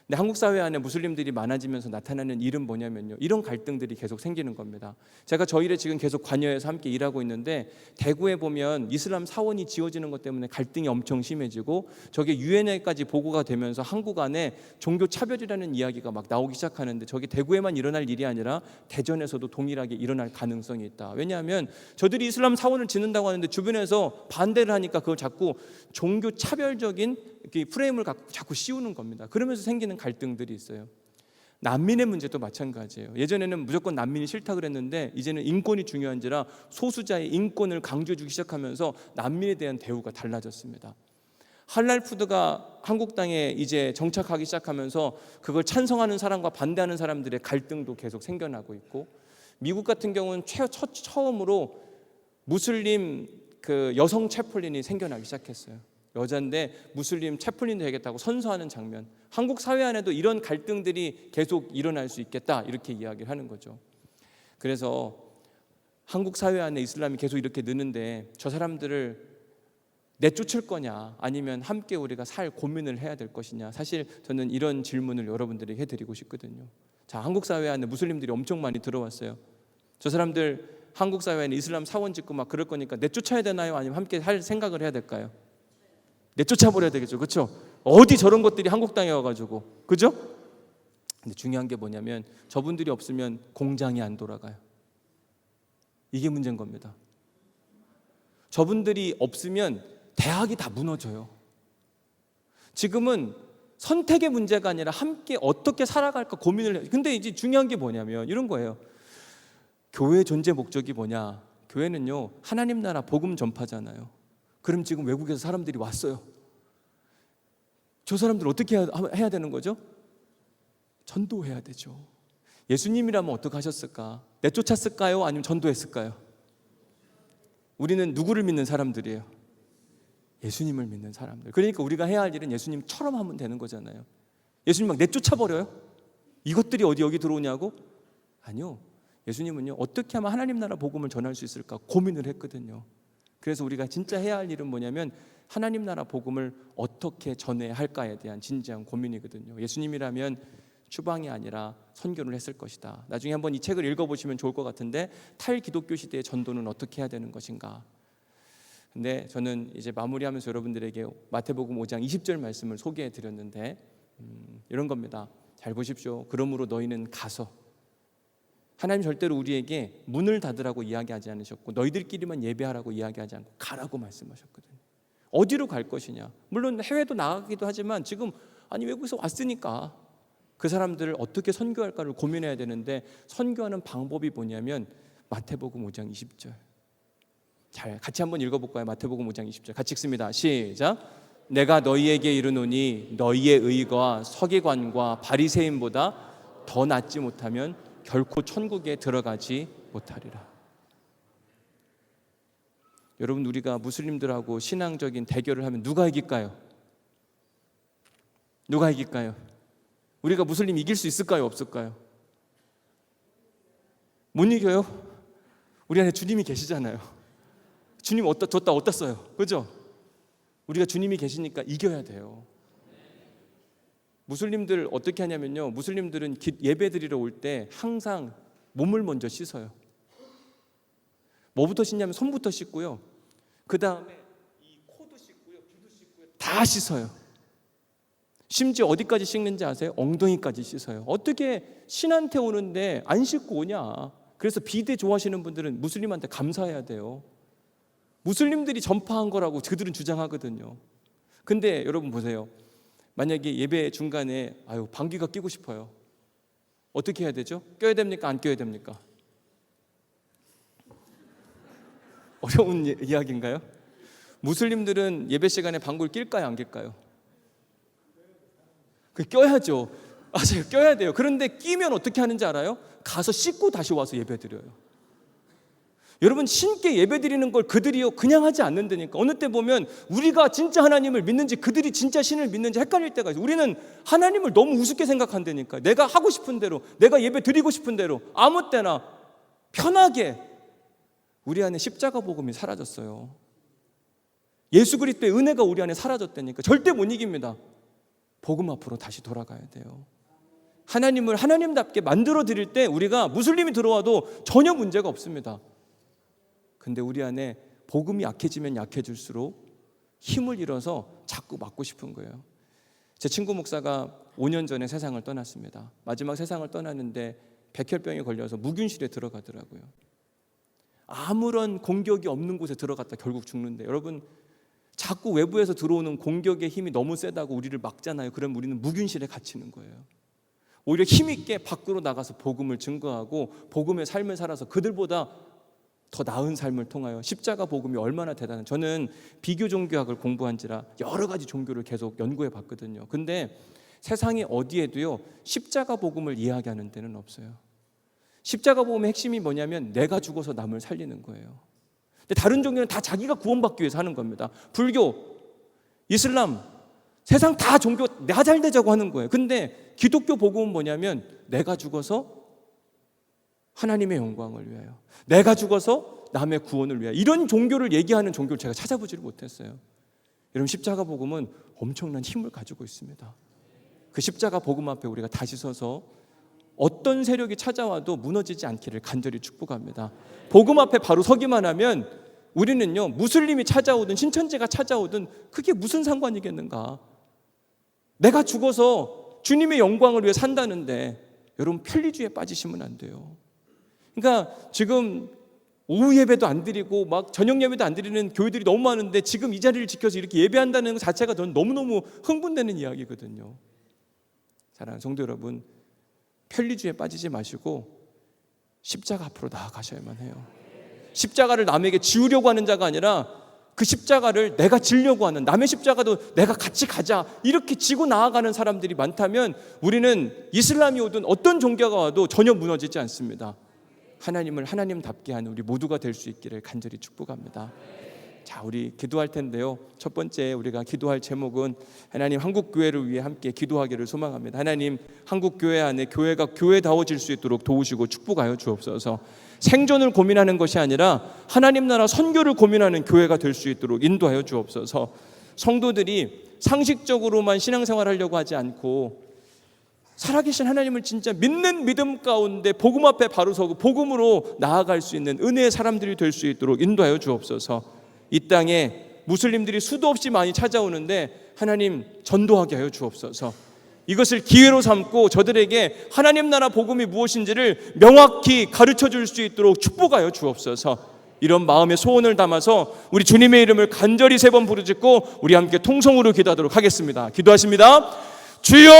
근데 한국 사회 안에 무슬림들이 많아지면서 나타나는 일은 뭐냐면요, 이런 갈등들이 계속 생기는 겁니다. 제가 저 일에 지금 계속 관여해서 함께 일하고 있는데 대구에 보면 이슬람 사원이 지어지는 것 때문에 갈등이 엄청 심해지고 저게 유엔에까지 보고가 되면서 한국 안에 종교 차별이라는 이야기가 막 나오기 시작하는데 저게 대구에만 일어날 일이 아니라 대전에서도 동일하게 일어날 가능성이 있다. 왜냐하면 저들이 이슬람 사원을 짓는다고 하는데 주변에서 반대를 하니까 그걸 자꾸 종교 차별적인 프레임을 갖고 자꾸 씌우는 겁니다. 그러면서 생기는 갈등들이 있어요. 난민의 문제도 마찬가지예요. 예전에는 무조건 난민이 싫다 그랬는데 이제는 인권이 중요한지라 소수자의 인권을 강조해주기 시작하면서 난민에 대한 대우가 달라졌습니다. 할랄 푸드가 한국 땅에 이제 정착하기 시작하면서 그걸 찬성하는 사람과 반대하는 사람들의 갈등도 계속 생겨나고 있고, 미국 같은 경우는 처음으로 무슬림 그 여성 채플린이 생겨나기 시작했어요. 여자인데 무슬림 채플린 되겠다고 선서하는 장면. 한국 사회 안에도 이런 갈등들이 계속 일어날 수 있겠다 이렇게 이야기를 하는 거죠. 그래서 한국 사회 안에 이슬람이 계속 이렇게 느는데 저 사람들을 내쫓을 거냐 아니면 함께 우리가 살 고민을 해야 될 것이냐, 사실 저는 이런 질문을 여러분들에게 해드리고 싶거든요. 자, 한국 사회 안에 무슬림들이 엄청 많이 들어왔어요. 저 사람들 한국 사회 안에 이슬람 사원 짓고 막 그럴 거니까 내쫓아야 되나요? 아니면 함께 할 생각을 해야 될까요? 내쫓아버려야 되겠죠. 그렇죠? 어디 저런 것들이 한국 땅에 와가지고, 그죠? 근데 중요한 게 뭐냐면 저분들이 없으면 공장이 안 돌아가요. 이게 문제인 겁니다. 저분들이 없으면 대학이 다 무너져요. 지금은 선택의 문제가 아니라 함께 어떻게 살아갈까 고민을 해요. 근데 이제 중요한 게 뭐냐면 이런 거예요. 교회의 존재 목적이 뭐냐? 교회는요, 하나님 나라 복음 전파잖아요. 그럼 지금 외국에서 사람들이 왔어요. 저 사람들 어떻게 해야 되는 거죠? 전도해야 되죠. 예수님이라면 어떻게 하셨을까? 내쫓았을까요? 아니면 전도했을까요? 우리는 누구를 믿는 사람들이에요? 예수님을 믿는 사람들. 그러니까 우리가 해야 할 일은 예수님처럼 하면 되는 거잖아요. 예수님 막 내쫓아버려요? 이것들이 어디 여기 들어오냐고? 아니요. 예수님은요, 어떻게 하면 하나님 나라 복음을 전할 수 있을까 고민을 했거든요. 그래서 우리가 진짜 해야 할 일은 뭐냐면 하나님 나라 복음을 어떻게 전해야 할까에 대한 진지한 고민이거든요. 예수님이라면 추방이 아니라 선교를 했을 것이다. 나중에 한번 이 책을 읽어보시면 좋을 것 같은데, 탈기독교 시대의 전도는 어떻게 해야 되는 것인가. 근데 저는 이제 마무리하면서 여러분들에게 마태복음 5장 20절 말씀을 소개해 드렸는데 이런 겁니다. 잘 보십시오. 그러므로 너희는 가서, 하나님 절대로 우리에게 문을 닫으라고 이야기하지 않으셨고 너희들끼리만 예배하라고 이야기하지 않고 가라고 말씀하셨거든요. 어디로 갈 것이냐? 물론 해외도 나가기도 하지만 지금 아니 외국에서 왔으니까 그 사람들을 어떻게 선교할까를 고민해야 되는데 선교하는 방법이 뭐냐면 마태복음 5장 20절. 잘 같이 한번 읽어볼까요? 마태복음 5장 20절 같이 읽습니다. 시작. 내가 너희에게 이르노니 너희의 의가 서기관과 바리새인보다 더 낫지 못하면 결코 천국에 들어가지 못하리라. 여러분, 우리가 무슬림들하고 신앙적인 대결을 하면 누가 이길까요? 누가 이길까요? 우리가 무슬림 이길 수 있을까요? 없을까요? 못 이겨요. 우리 안에 주님이 계시잖아요. 주님 줬다 어디다 써요? 그죠? 우리가 주님이 계시니까 이겨야 돼요. 무슬림들 어떻게 하냐면요, 무슬림들은 예배 드리러 올 때 항상 몸을 먼저 씻어요. 뭐부터 씻냐면 손부터 씻고요, 그 다음에 이 코도 씻고요, 귀도 씻고요, 다 씻어요. 심지어 어디까지 씻는지 아세요? 엉덩이까지 씻어요. 어떻게 신한테 오는데 안 씻고 오냐. 그래서 비데 좋아하시는 분들은 무슬림한테 감사해야 돼요. 무슬림들이 전파한 거라고 그들은 주장하거든요. 근데 여러분 보세요. 만약에 예배 중간에 방귀가 끼고 싶어요. 어떻게 해야 되죠? 껴야 됩니까? 안 껴야 됩니까? 어려운 이야기인가요? 무슬림들은 예배 시간에 방귀를 낄까요? 안 낄까요? 껴야죠. 맞아요. 껴야 돼요. 그런데 끼면 어떻게 하는지 알아요? 가서 씻고 다시 와서 예배 드려요. 여러분, 신께 예배 드리는 걸 그들이요 그냥 하지 않는다니까. 어느 때 보면 우리가 진짜 하나님을 믿는지 그들이 진짜 신을 믿는지 헷갈릴 때가 있어요. 우리는 하나님을 너무 우습게 생각한다니까. 내가 하고 싶은 대로, 내가 예배 드리고 싶은 대로 아무 때나 편하게. 우리 안에 십자가 복음이 사라졌어요. 예수 그리스도의 은혜가 우리 안에 사라졌다니까. 절대 못 이깁니다. 복음 앞으로 다시 돌아가야 돼요. 하나님을 하나님답게 만들어 드릴 때 우리가 무슬림이 들어와도 전혀 문제가 없습니다. 근데 우리 안에 복음이 약해지면 약해질수록 힘을 잃어서 자꾸 맞고 싶은 거예요. 제 친구 목사가 5년 전에 세상을 떠났습니다. 마지막 세상을 떠났는데 백혈병에 걸려서 무균실에 들어가더라고요. 아무런 공격이 없는 곳에 들어갔다 결국 죽는데, 여러분, 자꾸 외부에서 들어오는 공격의 힘이 너무 세다고 우리를 막잖아요. 그럼 우리는 무균실에 갇히는 거예요. 오히려 힘있게 밖으로 나가서 복음을 증거하고 복음의 삶을 살아서 그들보다 더 나은 삶을 통하여 십자가 복음이 얼마나 대단한. 저는 비교 종교학을 공부한지라 여러 가지 종교를 계속 연구해 봤거든요. 근데 세상에 어디에도요 십자가 복음을 이야기하는 데는 없어요. 십자가 복음의 핵심이 뭐냐면 내가 죽어서 남을 살리는 거예요. 근데 다른 종교는 다 자기가 구원받기 위해서 하는 겁니다. 불교, 이슬람, 세상 다 종교 내가 잘 되자고 하는 거예요. 근데 기독교 복음은 뭐냐면 내가 죽어서 하나님의 영광을 위하여, 내가 죽어서 남의 구원을 위하여, 이런 종교를 얘기하는 종교를 제가 찾아보지를 못했어요. 여러분, 십자가 복음은 엄청난 힘을 가지고 있습니다. 그 십자가 복음 앞에 우리가 다시 서서 어떤 세력이 찾아와도 무너지지 않기를 간절히 축복합니다. 복음 앞에 바로 서기만 하면 우리는요, 무슬림이 찾아오든 신천지가 찾아오든 그게 무슨 상관이겠는가. 내가 죽어서 주님의 영광을 위해 산다는데 여러분, 편리주의에 빠지시면 안 돼요. 그러니까 지금 오후 예배도 안 드리고 막 저녁 예배도 안 드리는 교회들이 너무 많은데 지금 이 자리를 지켜서 이렇게 예배한다는 것 자체가 저는 너무너무 흥분되는 이야기거든요. 사랑하는 성도 여러분, 편리주의에 빠지지 마시고 십자가 앞으로 나아가셔야만 해요. 십자가를 남에게 지우려고 하는 자가 아니라 그 십자가를 내가 지려고 하는, 남의 십자가도 내가 같이 가자 이렇게 지고 나아가는 사람들이 많다면 우리는 이슬람이 오든 어떤 종교가 와도 전혀 무너지지 않습니다. 하나님을 하나님답게 하는 우리 모두가 될 수 있기를 간절히 축복합니다. 자, 우리 기도할 텐데요. 첫 번째 우리가 기도할 제목은 하나님 한국교회를 위해 함께 기도하기를 소망합니다. 하나님, 한국교회 안에 교회가 교회다워질 수 있도록 도우시고 축복하여 주옵소서. 생존을 고민하는 것이 아니라 하나님 나라 선교를 고민하는 교회가 될 수 있도록 인도하여 주옵소서. 성도들이 상식적으로만 신앙생활 하려고 하지 않고 살아계신 하나님을 진짜 믿는 믿음 가운데 복음 앞에 바로 서고 복음으로 나아갈 수 있는 은혜의 사람들이 될 수 있도록 인도하여 주옵소서. 이 땅에 무슬림들이 수도 없이 많이 찾아오는데 하나님 전도하게 하여 주옵소서. 이것을 기회로 삼고 저들에게 하나님 나라 복음이 무엇인지를 명확히 가르쳐 줄 수 있도록 축복하여 주옵소서. 이런 마음의 소원을 담아서 우리 주님의 이름을 간절히 3번 부르짖고 우리 함께 통성으로 기도하도록 하겠습니다. 기도하십니다. 주여!